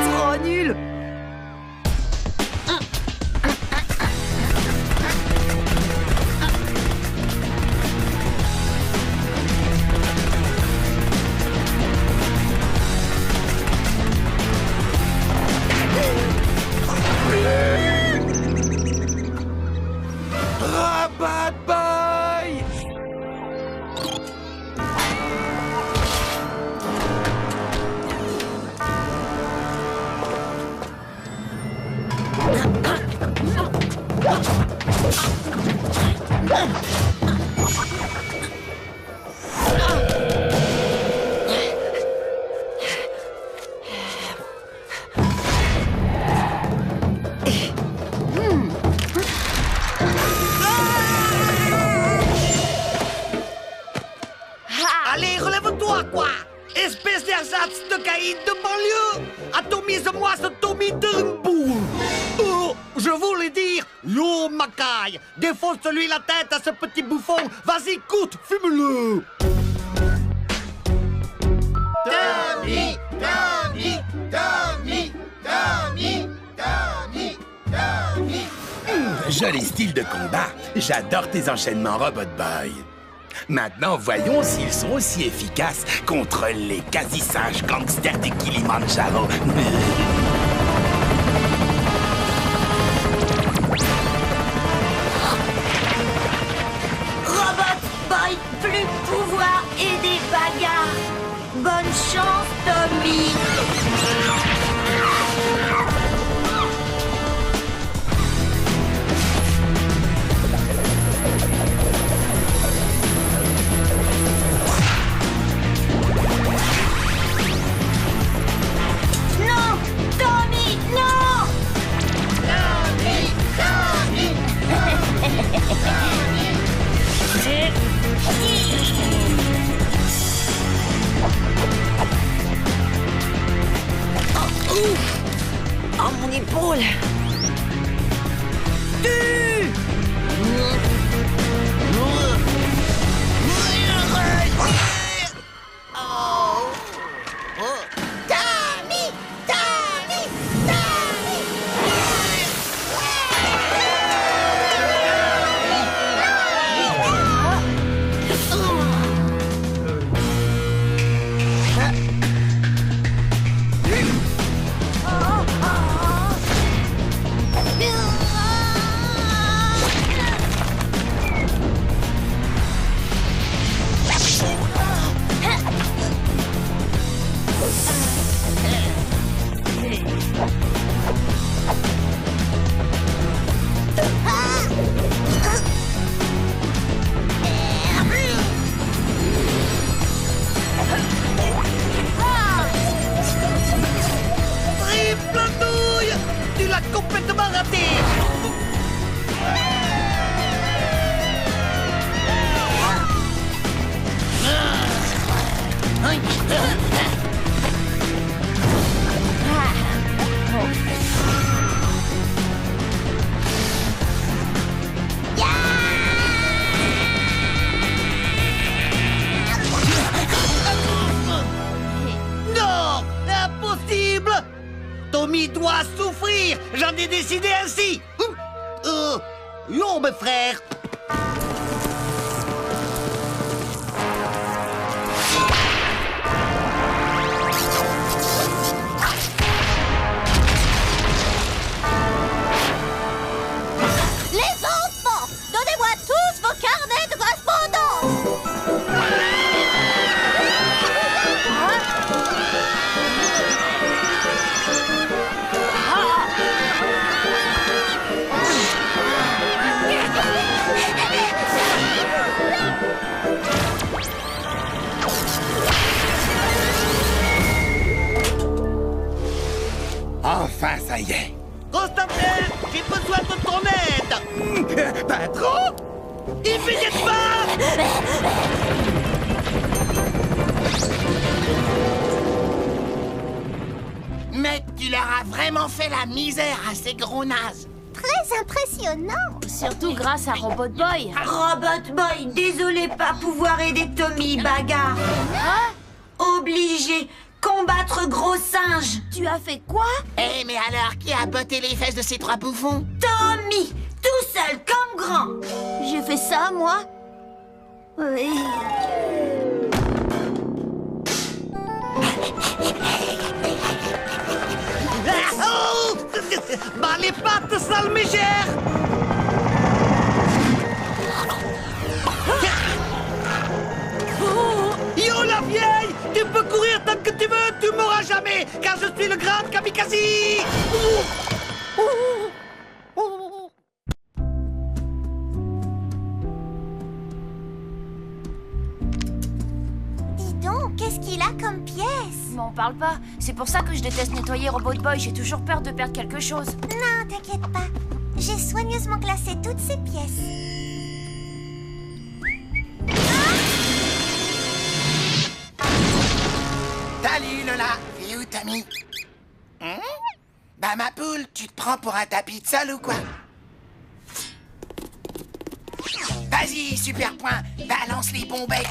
Trop nul. Robot Boy! Allez, relève-toi, quoi! Espèce d'ersatz de caïd de banlieue! Atomise-moi ce Tommy Turnbull! Oh, je voulais dire, yo, Macaille! Défonce-lui la tête à ce petit bouffon! Vas-y, coute, fume-le! Tommy, Tommy, Tommy, Tommy, Tommy, Tommy. Joli style de combat. J'adore tes enchaînements, Robot Boy. Maintenant, voyons s'ils sont aussi efficaces contre les quasi-sages gangsters du Kilimanjaro. Robot Boy, plus pouvoir! Tommy! Non! Tommy, non! Oh, mon épaule! Tommy! Tommy! Tommy! Triple douille! Tu l'as complètement raté! Non! Impossible! Tommy doit souffrir! J'en ai décidé ainsi! Yo, mes frères! Les enfants, donnez-moi tous vos carnets de correspondance. Enfin, ça y est. Constantin, j'ai besoin de ton aide! Patron? Immédiatement! Mais tu leur as vraiment fait la misère à ces gros nazes. Très impressionnant. Surtout grâce à Robot Boy. Robot Boy, désolé pas pouvoir aider Tommy, bagarre. Obligé, combattre gros singe. Tu as fait quoi? Eh, mais alors, qui a botté les fesses de ces trois bouffons? Tommy, tout seul comme grand. J'ai fait ça, moi? Oui. Oh! Bah les pattes, sale mégère! Yo la vieille! Tu peux courir tant que tu veux, tu m'auras jamais! Car je suis le grand kamikaze! Dis donc, qu'est-ce qu'il a comme pièce? M'en parle pas. C'est pour ça que je déteste nettoyer Robot Boy. J'ai toujours peur de perdre quelque chose. Non, t'inquiète pas. J'ai soigneusement classé toutes ces pièces. Salut Lola, et où Tommy? Bah ma poule, tu te prends pour un tapis de sol ou quoi? Vas-y, super point, balance les bons becs.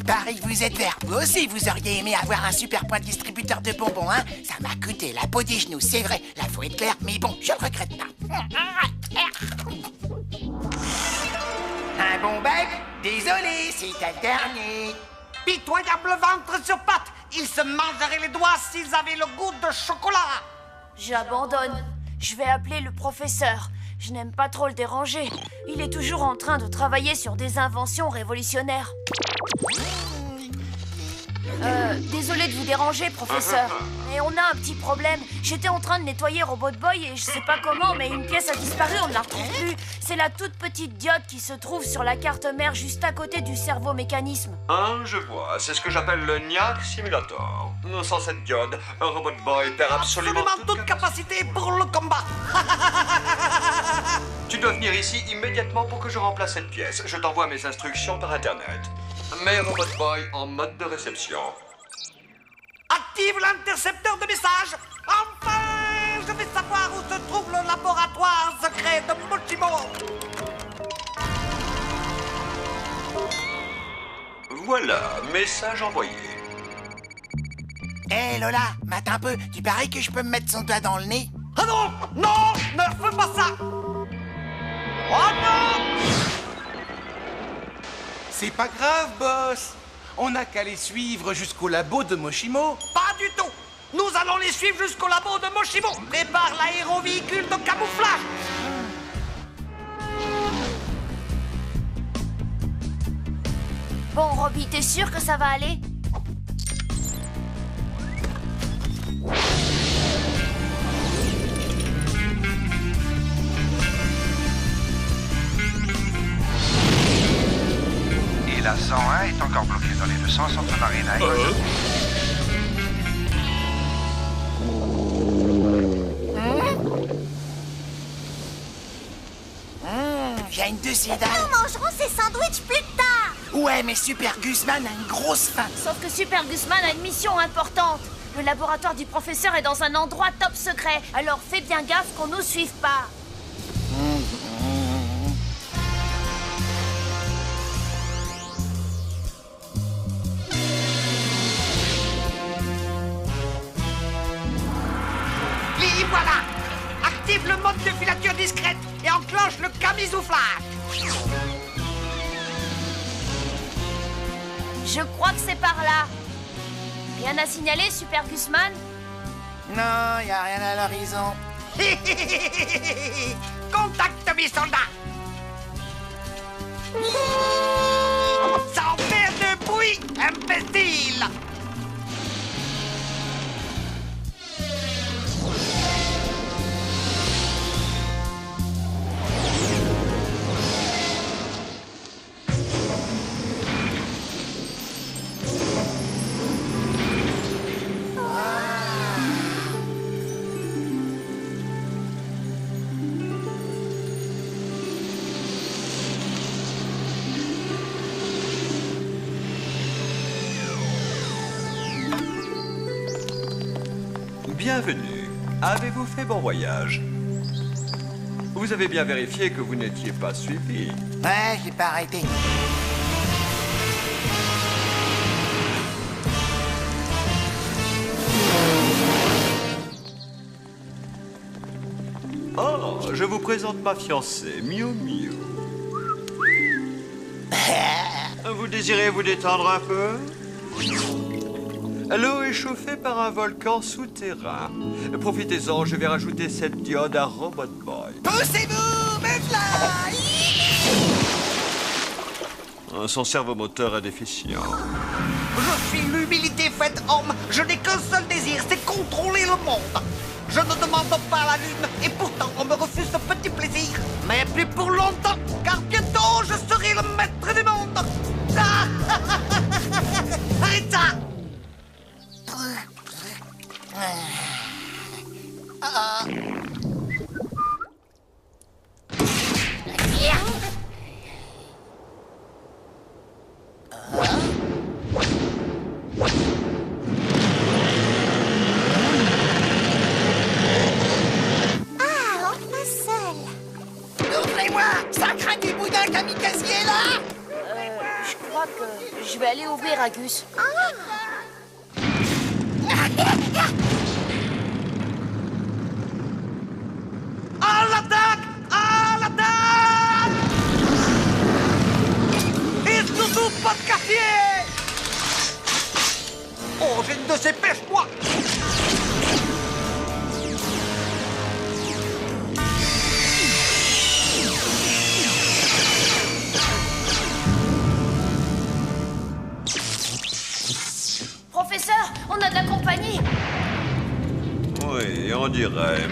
Pareil, vous êtes vert. Vous aussi, vous auriez aimé avoir un super point distributeur de bonbons, hein? Ça m'a coûté la peau des genoux, c'est vrai. Là, faut être clair, mais bon, je le regrette pas. Un bon bec? Désolé, c'est le dernier. Pitoyable ventre sur pattes! Ils se mangeraient les doigts s'ils avaient le goût de chocolat! J'abandonne. Je vais appeler le professeur. Je n'aime pas trop le déranger. Il est toujours en train de travailler sur des inventions révolutionnaires. Désolé de vous déranger, professeur. Mais on a un petit problème. J'étais en train de nettoyer Robot Boy et je sais pas comment, mais une pièce a disparu, on ne la retrouve plus. C'est la toute petite diode qui se trouve sur la carte mère juste à côté du cerveau-mécanisme. Ah, je vois. C'est ce que j'appelle le Niac Simulator. Sans cette diode, un Robot Boy perd absolument toute capacité pour le combat. Tu dois venir ici immédiatement pour que je remplace cette pièce. Je t'envoie mes instructions par Internet. Mets Robot Boy en mode de réception. Active l'intercepteur de messages. Enfin, je vais savoir où se trouve le laboratoire secret de Mochimo. Voilà, message envoyé. Hé Lola, mate un peu, tu paries que je peux me mettre son doigt dans le nez? Ah non, non, ne fais pas ça. Oh non! C'est pas grave, boss. On n'a qu'à les suivre jusqu'au labo de Mochimo. Pas du tout. Nous allons les suivre jusqu'au labo de Mochimo. Prépare l'aérovéhicule de camouflage. Bon, Robbie, t'es sûr que ça va aller? Et la 101 est encore bloquée dans les deux sens entre Marina et J'ai une de ces dalles. Nous mangerons ces sandwichs plus tard. Ouais, mais Super Guzman a une grosse faim. Sauf que Super Guzman a une mission importante. Le laboratoire du professeur est dans un endroit top secret. Alors fais bien gaffe qu'on nous suive pas. Lily, voilà. Active le mode de filature discrète et enclenche le camisouflage. Je crois que c'est par là. Rien à signaler, Super Guzman? Non, y a rien à l'horizon. Contacte mes soldats. Sans faire de bruit, imbécile. Bienvenue. Avez-vous fait bon voyage? Vous avez bien vérifié que vous n'étiez pas suivi. Ouais, j'ai pas arrêté. Oh, je vous présente ma fiancée, Miu Miu. Vous désirez vous détendre un peu? L'eau est chauffée par un volcan souterrain. Profitez-en, je vais rajouter cette diode à Robot Boy. Poussez-vous, mes fly! Son cerveau moteur est déficient. Je suis l'humilité faite homme. Je n'ai qu'un seul désir, c'est contrôler le monde. Je ne demande pas la lune, et pourtant on me refuse ce petit plaisir. Mais plus pour longtemps, car bientôt je serai le maître du monde. Arrête ça! Ouvrez-moi! Ça craint du boudin kamikazier, là! Je crois que je vais aller ouvrir à Gus. À l'attaque! À l'attaque! Et surtout pas de quartier! Oh, j'ai une de ces pêches, moi! Oui, on dirait.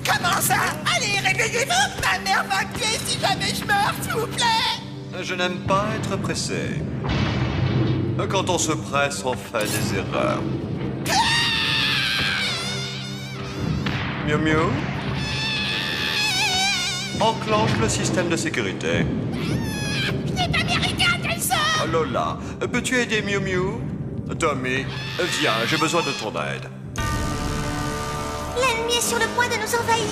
Comment ça? Allez, réveillez-vous! Ma mère va me tuer si jamais je meurs, s'il vous plaît! Je n'aime pas être pressé. Quand on se presse, on fait des erreurs. Miu Miu? Enclenche le système de sécurité. Je n'ai pas mérité un tel sort! Lola, peux-tu aider Miu Miu? Tommy, viens, j'ai besoin de ton aide. L'ennemi est sur le point de nous envahir.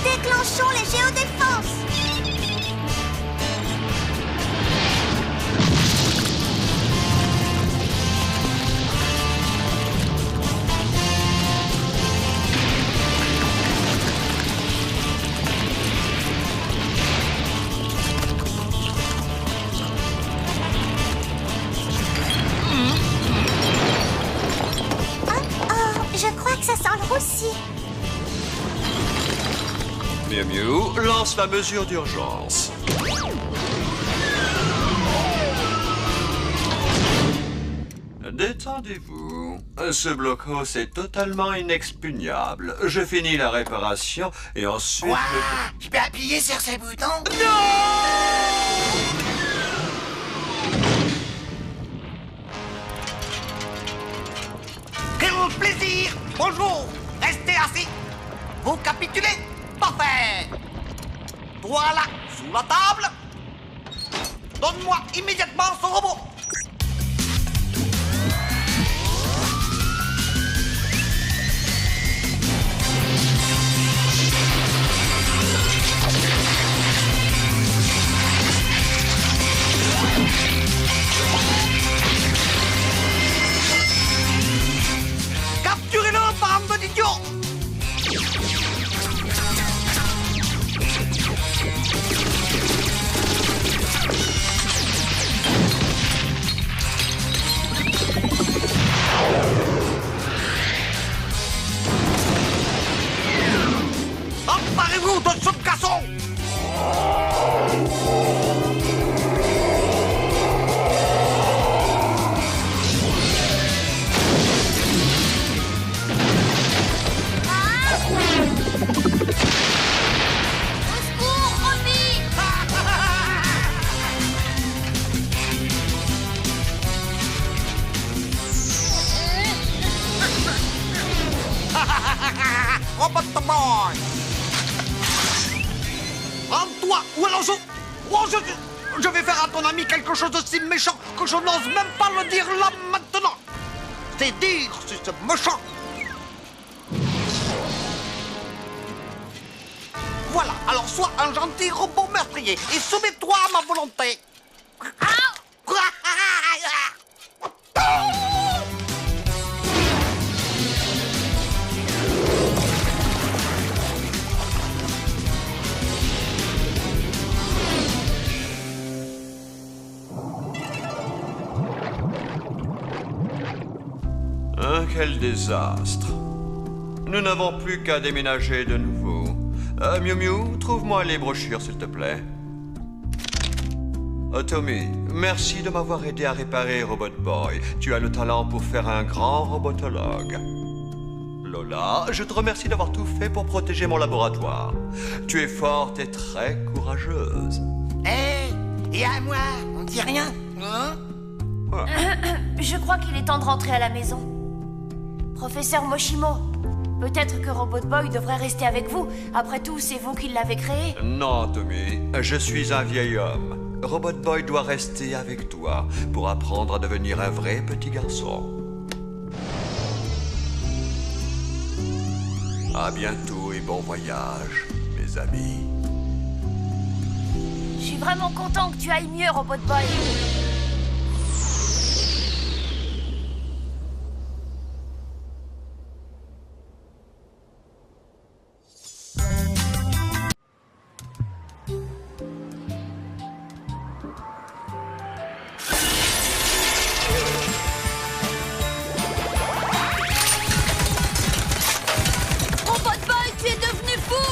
Déclenchons les géodéfenses. Je crois que ça sent le roussi. Miu Miu, lance la mesure d'urgence. Détendez-vous. Ce blocos est totalement inexpugnable. Je finis la réparation et ensuite... Ouah, je peux appuyer sur ce bouton? Quel plaisir! Bonjour! Restez assis! Vous capitulez? Parfait! Voilà, sous la table! Donne-moi immédiatement ce robot! Capturez-le, bande d'idiots! Emparez-vous de ce casson! Robot Boy! Rends-toi! Ou alors je vais faire à ton ami quelque chose de si méchant que je n'ose même pas le dire là maintenant! C'est dire si c'est méchant! Voilà, alors sois un gentil robot meurtrier et soumets-toi à ma volonté! Quel désastre. Nous n'avons plus qu'à déménager de nouveau. Miu Miu, trouve-moi les brochures, s'il te plaît. Tommy, merci de m'avoir aidé à réparer Robot Boy. Tu as le talent pour faire un grand robotologue. Lola, je te remercie d'avoir tout fait pour protéger mon laboratoire. Tu es forte et très courageuse. Et à moi, on dit rien, hein? Je crois qu'il est temps de rentrer à la maison. Professeur Moshimo, peut-être que Robot Boy devrait rester avec vous. Après tout, c'est vous qui l'avez créé. Non, Tommy, je suis un vieil homme. Robot Boy doit rester avec toi pour apprendre à devenir un vrai petit garçon. À bientôt et bon voyage, mes amis. Je suis vraiment content que tu ailles mieux, Robot Boy. Robot Boy, tu es devenu fou!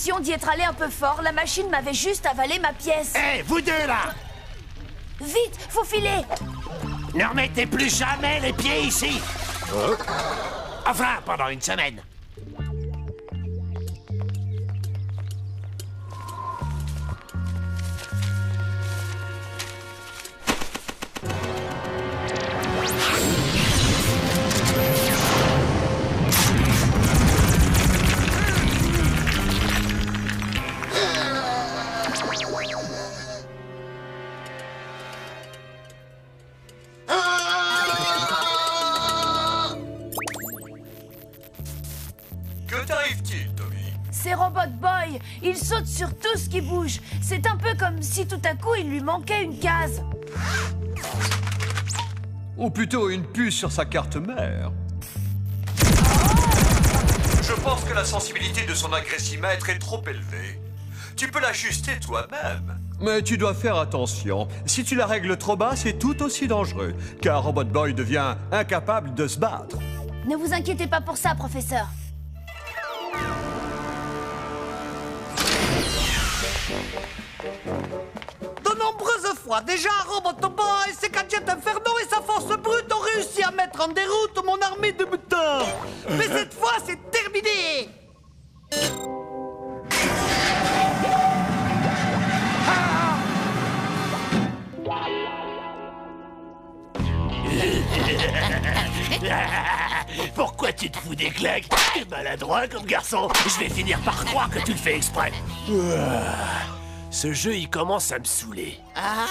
l'impression d'y être allé un peu fort. La machine m'avait juste avalé ma pièce. Hé, vous deux là! Vite, faut filer! Ne remettez plus jamais les pieds ici! Enfin, pendant une semaine. Que t'arrive-t-il, Tommy? C'est Robot Boy. Il saute sur tout ce qui bouge. C'est un peu comme si tout à coup il lui manquait une case. Ou plutôt une puce sur sa carte mère. Je pense que la sensibilité de son agressimètre est trop élevée. Tu peux l'ajuster toi-même. Mais tu dois faire attention. Si tu la règles trop bas, c'est tout aussi dangereux. Car Robot Boy devient incapable de se battre. Ne vous inquiétez pas pour ça, professeur. De nombreuses fois, déjà, Robot Boy, ses gadgets infernaux et sa force brute ont réussi à mettre en déroute mon armée de mutants. Mais cette fois, c'est terminé. Pourquoi tu te fous des claques? T'es maladroit comme garçon. Je vais finir par croire que tu le fais exprès. Ce jeu, il commence à me saouler. Ah,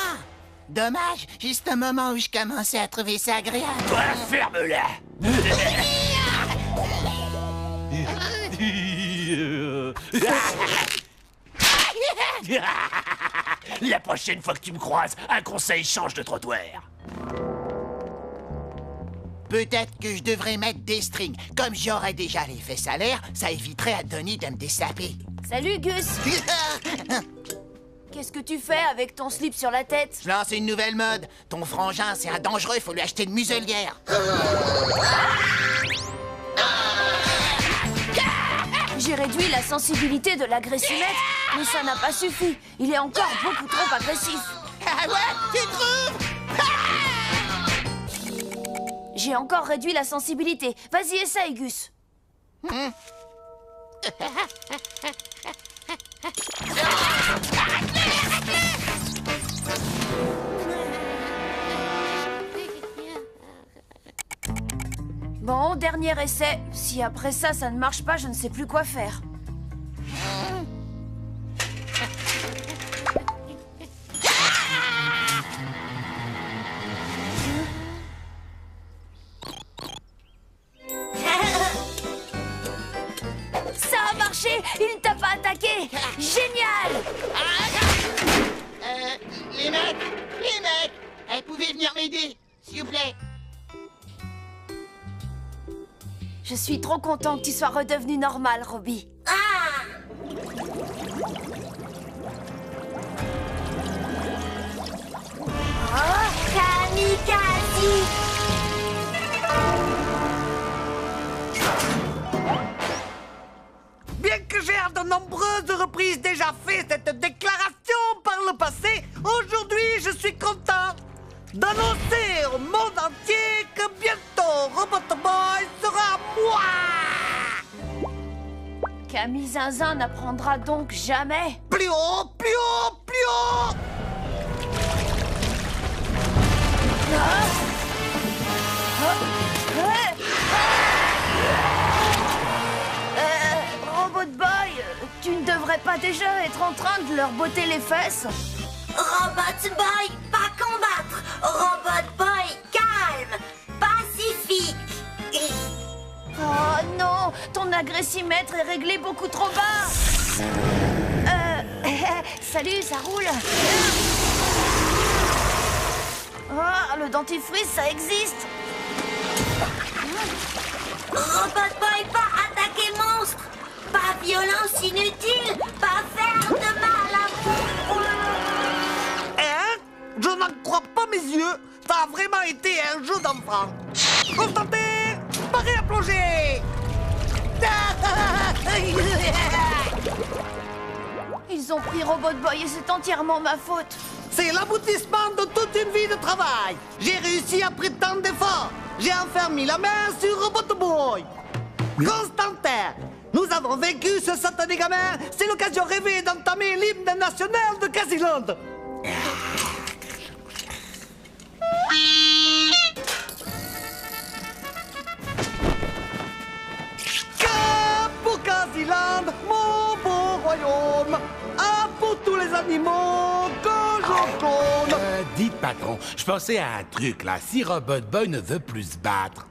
dommage. Juste un moment où je commençais à trouver ça agréable. Toi, ferme-la. La prochaine fois que tu me croises, un conseil, change de trottoir. Peut-être que je devrais mettre des strings. Comme j'aurais déjà les fesses à l'air, ça éviterait à Donnie de me dessaper. Salut, Gus. Qu'est-ce que tu fais avec ton slip sur la tête? Je lance une nouvelle mode. Ton frangin, c'est un dangereux, il faut lui acheter une muselière. J'ai réduit la sensibilité de l'agressimètre, mais ça n'a pas suffi. Il est encore beaucoup trop agressif. Ah ouais, tu trouves? J'ai encore réduit la sensibilité. Vas-y, essaye, Gus. Bon, dernier essai. Si après ça, ça ne marche pas, je ne sais plus quoi faire. Ça a marché! Il ne t'a pas attaqué! Génial! Les mecs! Vous pouvez venir m'aider, s'il vous plaît. Je suis trop content que tu sois redevenu normal, Robbie. Kamikaze! Bien que j'ai à de nombreuses reprises déjà fait cette déclaration par le passé, aujourd'hui je suis content d'annoncer au monde entier que bientôt Robot Boy sera à moi. Camille Zinzin n'apprendra donc jamais. Plus haut, plus haut, plus haut. Robot Boy, tu ne devrais pas déjà être en train de leur botter les fesses? Robot Boy, pas combattre! Robot Boy, calme! Pacifique! Oh non, ton agressimètre est réglé beaucoup trop bas. Salut, ça roule. Oh, le dentifrice, ça existe. Robot Boy, pas attaquer monstre! Pas violence inutile! Pas faire de mal à vous! Hein? Je n'en crois pas mes yeux! Ça a vraiment été un jeu d'enfant! Constantin! Paré à plonger! Ils ont pris Robot Boy et c'est entièrement ma faute. C'est l'aboutissement de toute une vie de travail. J'ai réussi après tant d'efforts. J'ai enfin mis la main sur Robot Boy. Constantin, nous avons vaincu ce satané gamin. C'est l'occasion rêvée d'entamer l'hymne national de Casiland. Cap pour Casiland, mon beau royaume. Ah, pour tous les animaux que je clone. Dites, patron, je pensais à un truc, là. Si Robot Boy ne veut plus se battre,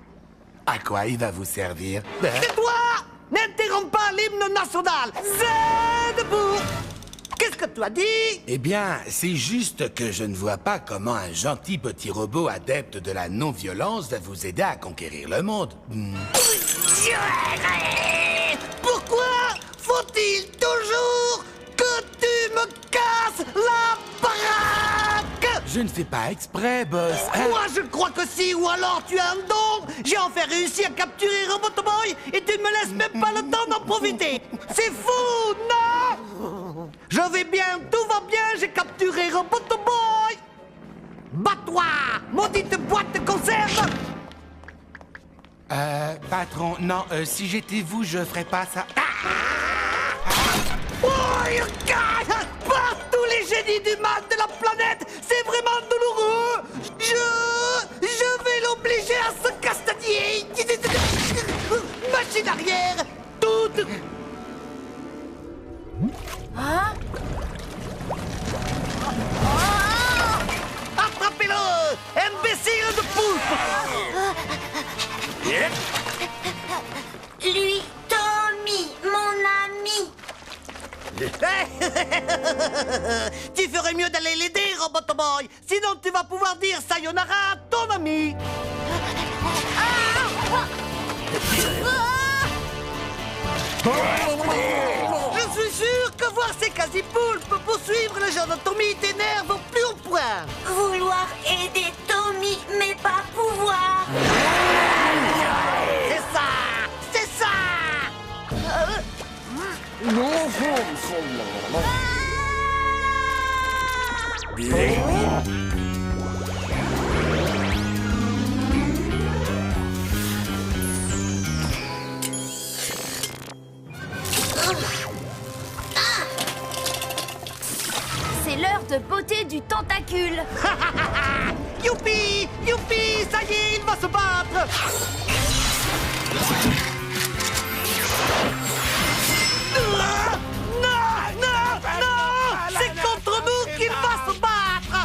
à quoi il va vous servir? Tais-toi! N'interromps pas l'hymne national. C'est debout. Qu'est-ce que tu as dit? Eh bien, c'est juste que je ne vois pas comment un gentil petit robot adepte de la non-violence va vous aider à conquérir le monde. Pourquoi faut-il toujours que tu me casses la baraque? Je ne fais pas exprès, boss. Moi, je crois que si, ou alors tu as un don. J'ai enfin réussi à capturer Robot Boy et tu me laisses même pas le temps d'en profiter. C'est fou, non? Je vais bien, tout va bien, j'ai capturé Robot Boy. Bats-toi, maudite boîte de conserve. Patron, non, si j'étais vous, je ferais pas ça. Oh, par tous les génies du mal de la planète, c'est vraiment douloureux. Je vais l'obliger à se castagner. Machine arrière, toute. Hein? Attrapez-le, imbécile de poulpe. Lui, Tommy, mon ami. Tu ferais mieux d'aller l'aider, Robot Boy. Sinon, tu vas pouvoir dire sayonara à ton ami. Je suis sûr que voir ces quasi-poulpes poursuivre le jeune Tommy t'énerve au plus haut point. Vouloir aider Tommy, mais pas pouvoir. C'est ça! C'est ça! C'est l'heure de beauté du tentacule. Youpi! Youpi! Ça y est, il va se battre! Non! Non! Non! C'est contre nous qu'il va se battre!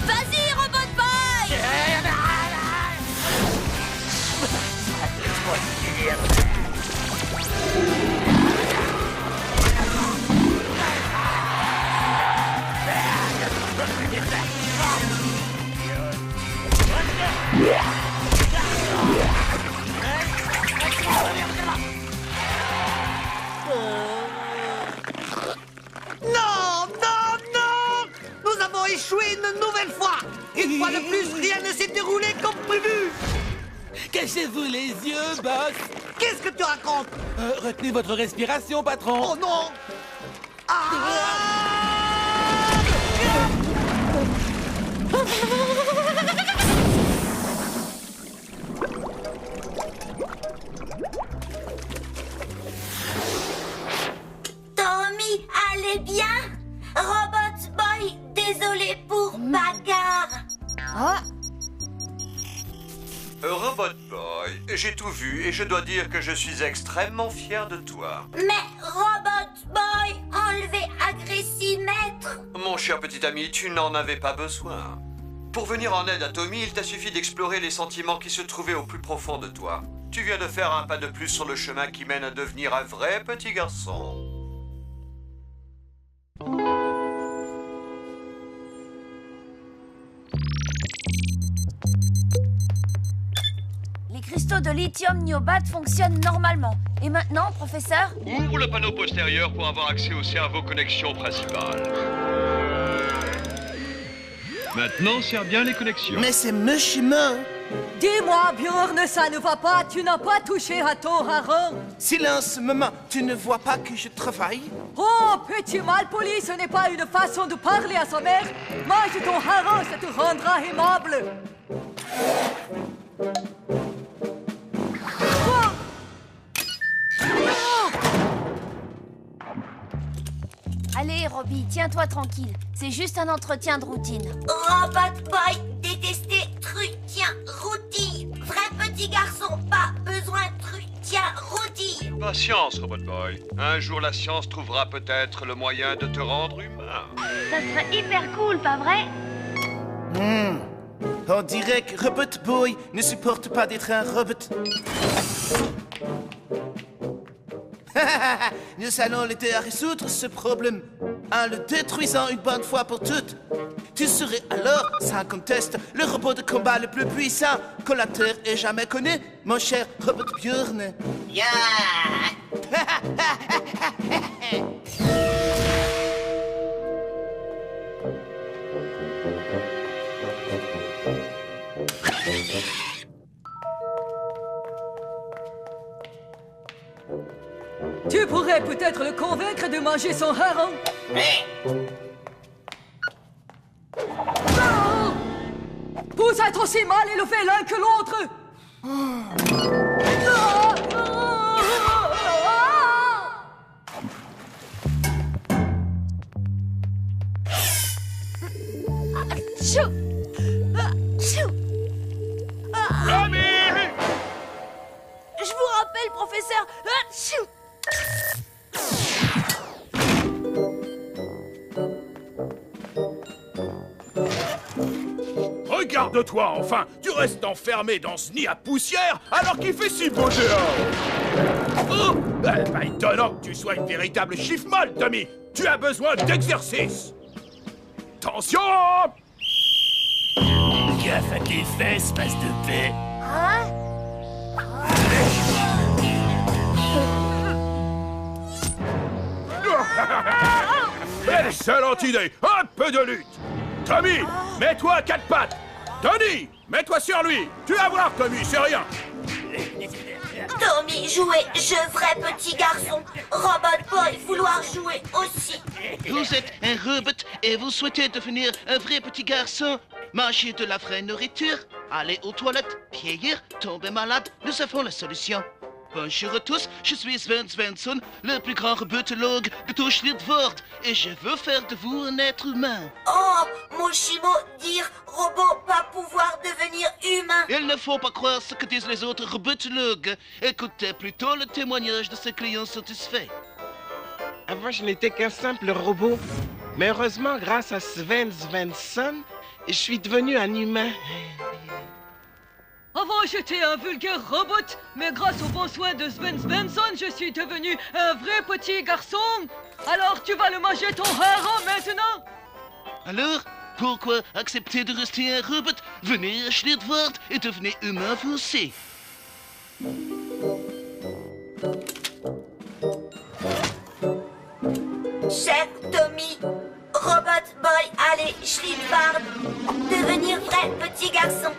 Vas-y, Robot Boy! Non! Non! Non! Nous avons échoué une nouvelle fois! Une fois de plus, rien ne s'est déroulé comme prévu! Cachez-vous les yeux, boss! Qu'est-ce que tu racontes? Retenez votre respiration, patron! Oh non! Tommy, allez bien? Robot Boy, désolé pour bagarre. Robot Boy, j'ai tout vu et je dois dire que je suis extrêmement fier de toi. Mais Robot Boy, enlevé Agressimètre. Mon cher petit ami, tu n'en avais pas besoin. Pour venir en aide à Tommy, il t'a suffi d'explorer les sentiments qui se trouvaient au plus profond de toi. Tu viens de faire un pas de plus sur le chemin qui mène à devenir un vrai petit garçon. Les cristaux de lithium niobate fonctionnent normalement. Et maintenant, professeur? Ouvre le panneau postérieur pour avoir accès au cerveau connexion principale. Maintenant, serre bien les connexions. Mais c'est Mushimo. Dis-moi, Bjorn, ça ne va pas. Tu n'as pas touché à ton hareng. Silence, maman. Tu ne vois pas que je travaille? Oh, petit malpoli, ce n'est pas une façon de parler à sa mère. Mange ton hareng, ça te rendra aimable. Allez, Robbie, tiens-toi tranquille. C'est juste un entretien de routine. Robot Boy, détesté Trutien Roudi. Vrai petit garçon, pas besoin de Trutien Roudi. Patience, Robot Boy. Un jour, la science trouvera peut-être le moyen de te rendre humain. Ça serait hyper cool, pas vrai? On dirait que Robot Boy ne supporte pas d'être un robot. Nous allons l'aider à résoudre ce problème en le détruisant une bonne fois pour toutes. Tu serais alors, sans conteste, le robot de combat le plus puissant que la Terre ait jamais connu, mon cher Robot Bjorn. Yeah. Tu pourrais peut-être le convaincre de manger son hareng. Non! Vous êtes aussi mal élevés l'un que l'autre. Je vous rappelle, professeur. Regarde-toi, enfin! Tu restes enfermé dans ce nid à poussière alors qu'il fait si beau dehors! Oh! Pas étonnant que tu sois une véritable chiffre-molle, Tommy! Tu as besoin d'exercice! Attention! Gaffe à tes fesses, passe de paix! Excellente idée! Un peu de lutte! Tommy, mets-toi à quatre pattes! Tony, mets-toi sur lui! Tu vas voir, Tommy, c'est rien! Tommy jouer jeu vrai petit garçon. Robot Boy vouloir jouer aussi. Vous êtes un robot et vous souhaitez devenir un vrai petit garçon. Manger de la vraie nourriture, aller aux toilettes, vieillir, tomber malade, nous avons la solution. Bonjour à tous, je suis Sven Svensson, le plus grand robotologue de tout Schlittvord, et je veux faire de vous un être humain. Oh, Mushimo, dire robot pas pouvoir devenir humain. Il ne faut pas croire ce que disent les autres robotologues. Écoutez plutôt le témoignage de ces clients satisfaits. Avant, je n'étais qu'un simple robot. Mais heureusement, grâce à Sven Svensson, je suis devenu un humain. Avant, j'étais un vulgaire robot, mais grâce aux bons soins de Sven Svensson, je suis devenu un vrai petit garçon. Alors, tu vas le manger ton hareng maintenant. Alors, pourquoi accepter de rester un robot? Venez à Schlittvord et devenez humain vous aussi. Cher Tommy, Robot Boy, allez, Schlittvord, devenir vrai petit garçon.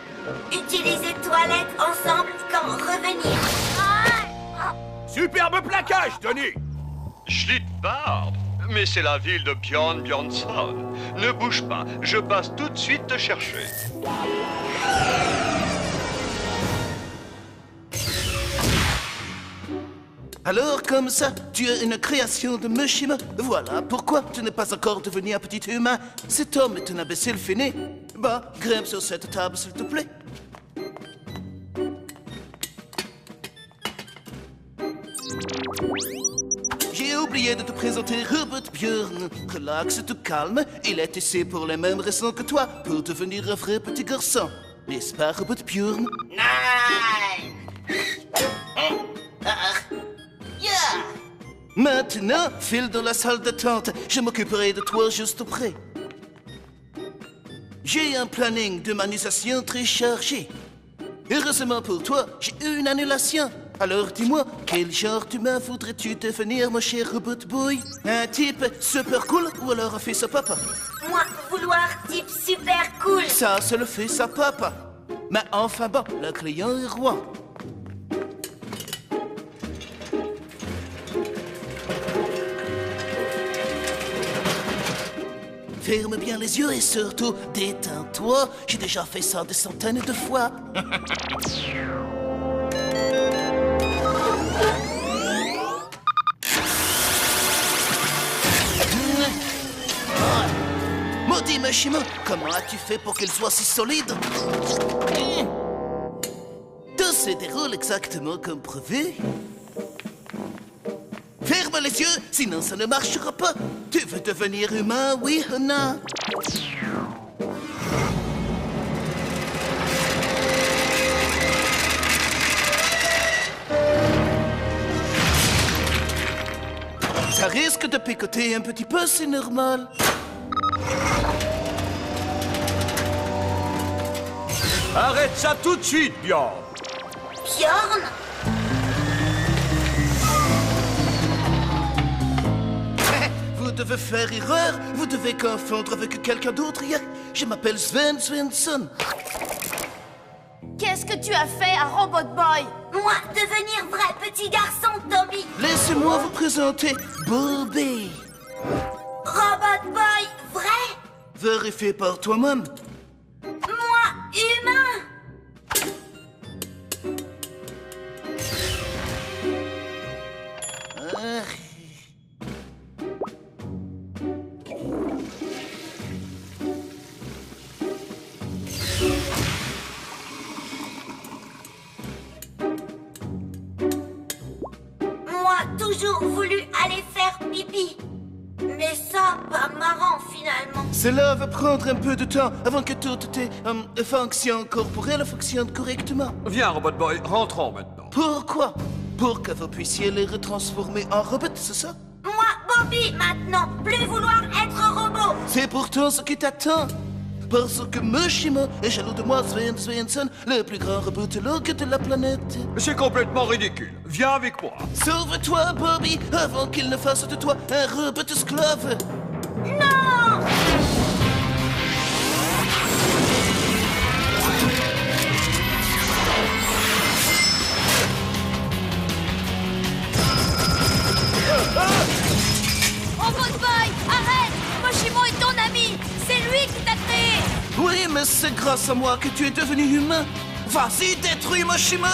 Utiliser toilettes ensemble quand revenir. Superbe plaquage, Tony! Schlittvord? Mais c'est la ville de Bjorn Bjornsson. Ne bouge pas, je passe tout de suite te chercher. Alors, comme ça, tu es une création de Mushimo. Voilà pourquoi tu n'es pas encore devenu un petit humain. Cet homme est un imbécile fini. Bah, grimpe sur cette table, s'il te plaît. J'ai oublié oublié de te présenter Robot Björn. Relax, tout calme. Il est ici pour les mêmes raisons que toi, pour devenir un vrai petit garçon. N'est-ce pas, Robot Björn? Maintenant, file dans la salle d'attente. Je m'occuperai de toi juste après. J'ai un planning d'humanisation très chargé. Heureusement pour toi, j'ai eu une annulation. Alors dis-moi, quel genre d'humain voudrais-tu devenir, mon cher Robot Boy? Un type super cool ou alors un fils à papa? Moi, vouloir type super cool. Ça, c'est le fils à papa. Mais enfin bon, le client est roi. Ferme bien les yeux et surtout, détends-toi. J'ai déjà fait ça des centaines de fois. Maudit Mashima, comment as-tu fait pour qu'elle soit si solide? Tout se déroule exactement comme prévu. Ferme les yeux, sinon ça ne marchera pas. Tu veux devenir humain, oui ou non? Ça risque de picoter un petit peu, c'est normal. Arrête ça tout de suite, Bjorn. Bjorn? Vous devez faire erreur. Vous devez confondre avec quelqu'un d'autre. Je m'appelle Sven Svensson. Qu'est-ce que tu as fait à Robot Boy? Moi, devenir vrai petit garçon, Tommy. Laissez-moi vous présenter Bobby. Robot Boy, vrai? Vérifie par toi-même. Moi, humain. Toujours voulu aller faire pipi. Mais ça, pas marrant finalement. Cela va prendre un peu de temps avant que toutes tes fonctions corporelles fonctionnent correctement. Viens, Robot Boy, rentrons maintenant. Pourquoi? Pour que vous puissiez les retransformer en robots, c'est ça? Moi, Bobby, maintenant, plus vouloir être robot. C'est pourtant ce qui t'attend. Parce que Mashima est jaloux de moi, Sven Svensson, le plus grand robotologue de la planète. C'est complètement ridicule. Viens avec moi. Sauve-toi, Bobby, avant qu'il ne fasse de toi un robot esclave. Non! Robot Boy, arrête! Mashima est ton ami! C'est lui qui t'a créé! Oui, mais c'est grâce à moi que tu es devenu humain. Vas-y, détruis Mashima!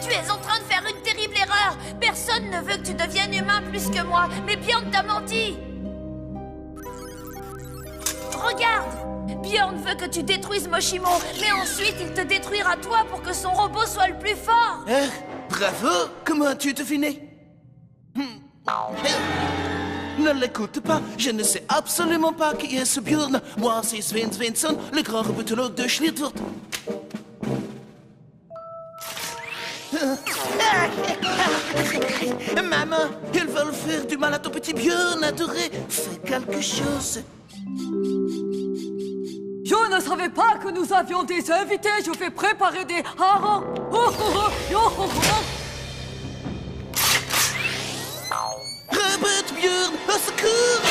Tu es en train de faire une terrible erreur! Personne ne veut que tu deviennes humain plus que moi, mais Bjorn t'a menti! Regarde! Bjorn veut que tu détruises Moshimo, mais ensuite il te détruira toi pour que son robot soit le plus fort! Bravo! Comment as-tu deviné? Ne l'écoute pas, je ne sais absolument pas qui est ce Bjorn. Moi, c'est Sven Svensson, le grand robotologue de Schlitwort. Maman, ils veulent faire du mal à ton petit Bjorn adoré. Fais quelque chose. Je ne savais pas que nous avions des invités. Je vais préparer des harengs. Oh, oh, oh, oh, oh, oh. Robot Bjorn, au secours!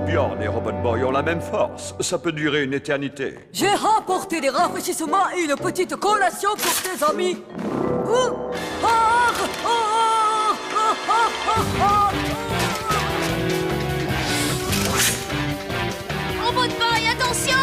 Bjorn et Robot Boy ont la même force. Ça peut durer une éternité. J'ai rapporté des rafraîchissements et une petite collation pour tes amis. Robot Boy, attention!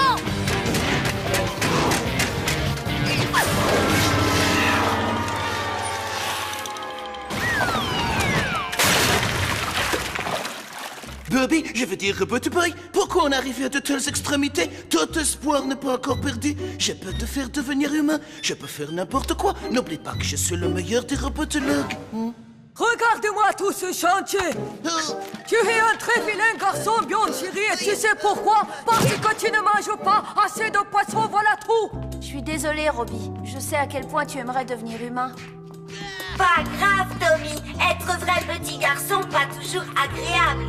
Bobby, je veux dire Robot Boy, pourquoi on arrive à de telles extrémités? Tout espoir n'est pas encore perdu. Je peux te faire devenir humain, je peux faire n'importe quoi. N'oublie pas que je suis le meilleur des robotologues. Regarde-moi tout ce chantier. Tu es un très vilain garçon, Bjorn chéri, et tu sais pourquoi? Parce que tu ne manges pas assez de poissons, voilà tout. Je suis désolée, Robbie. Je sais à quel point tu aimerais devenir humain. Pas grave, Tommy. Être vrai petit garçon, pas toujours agréable.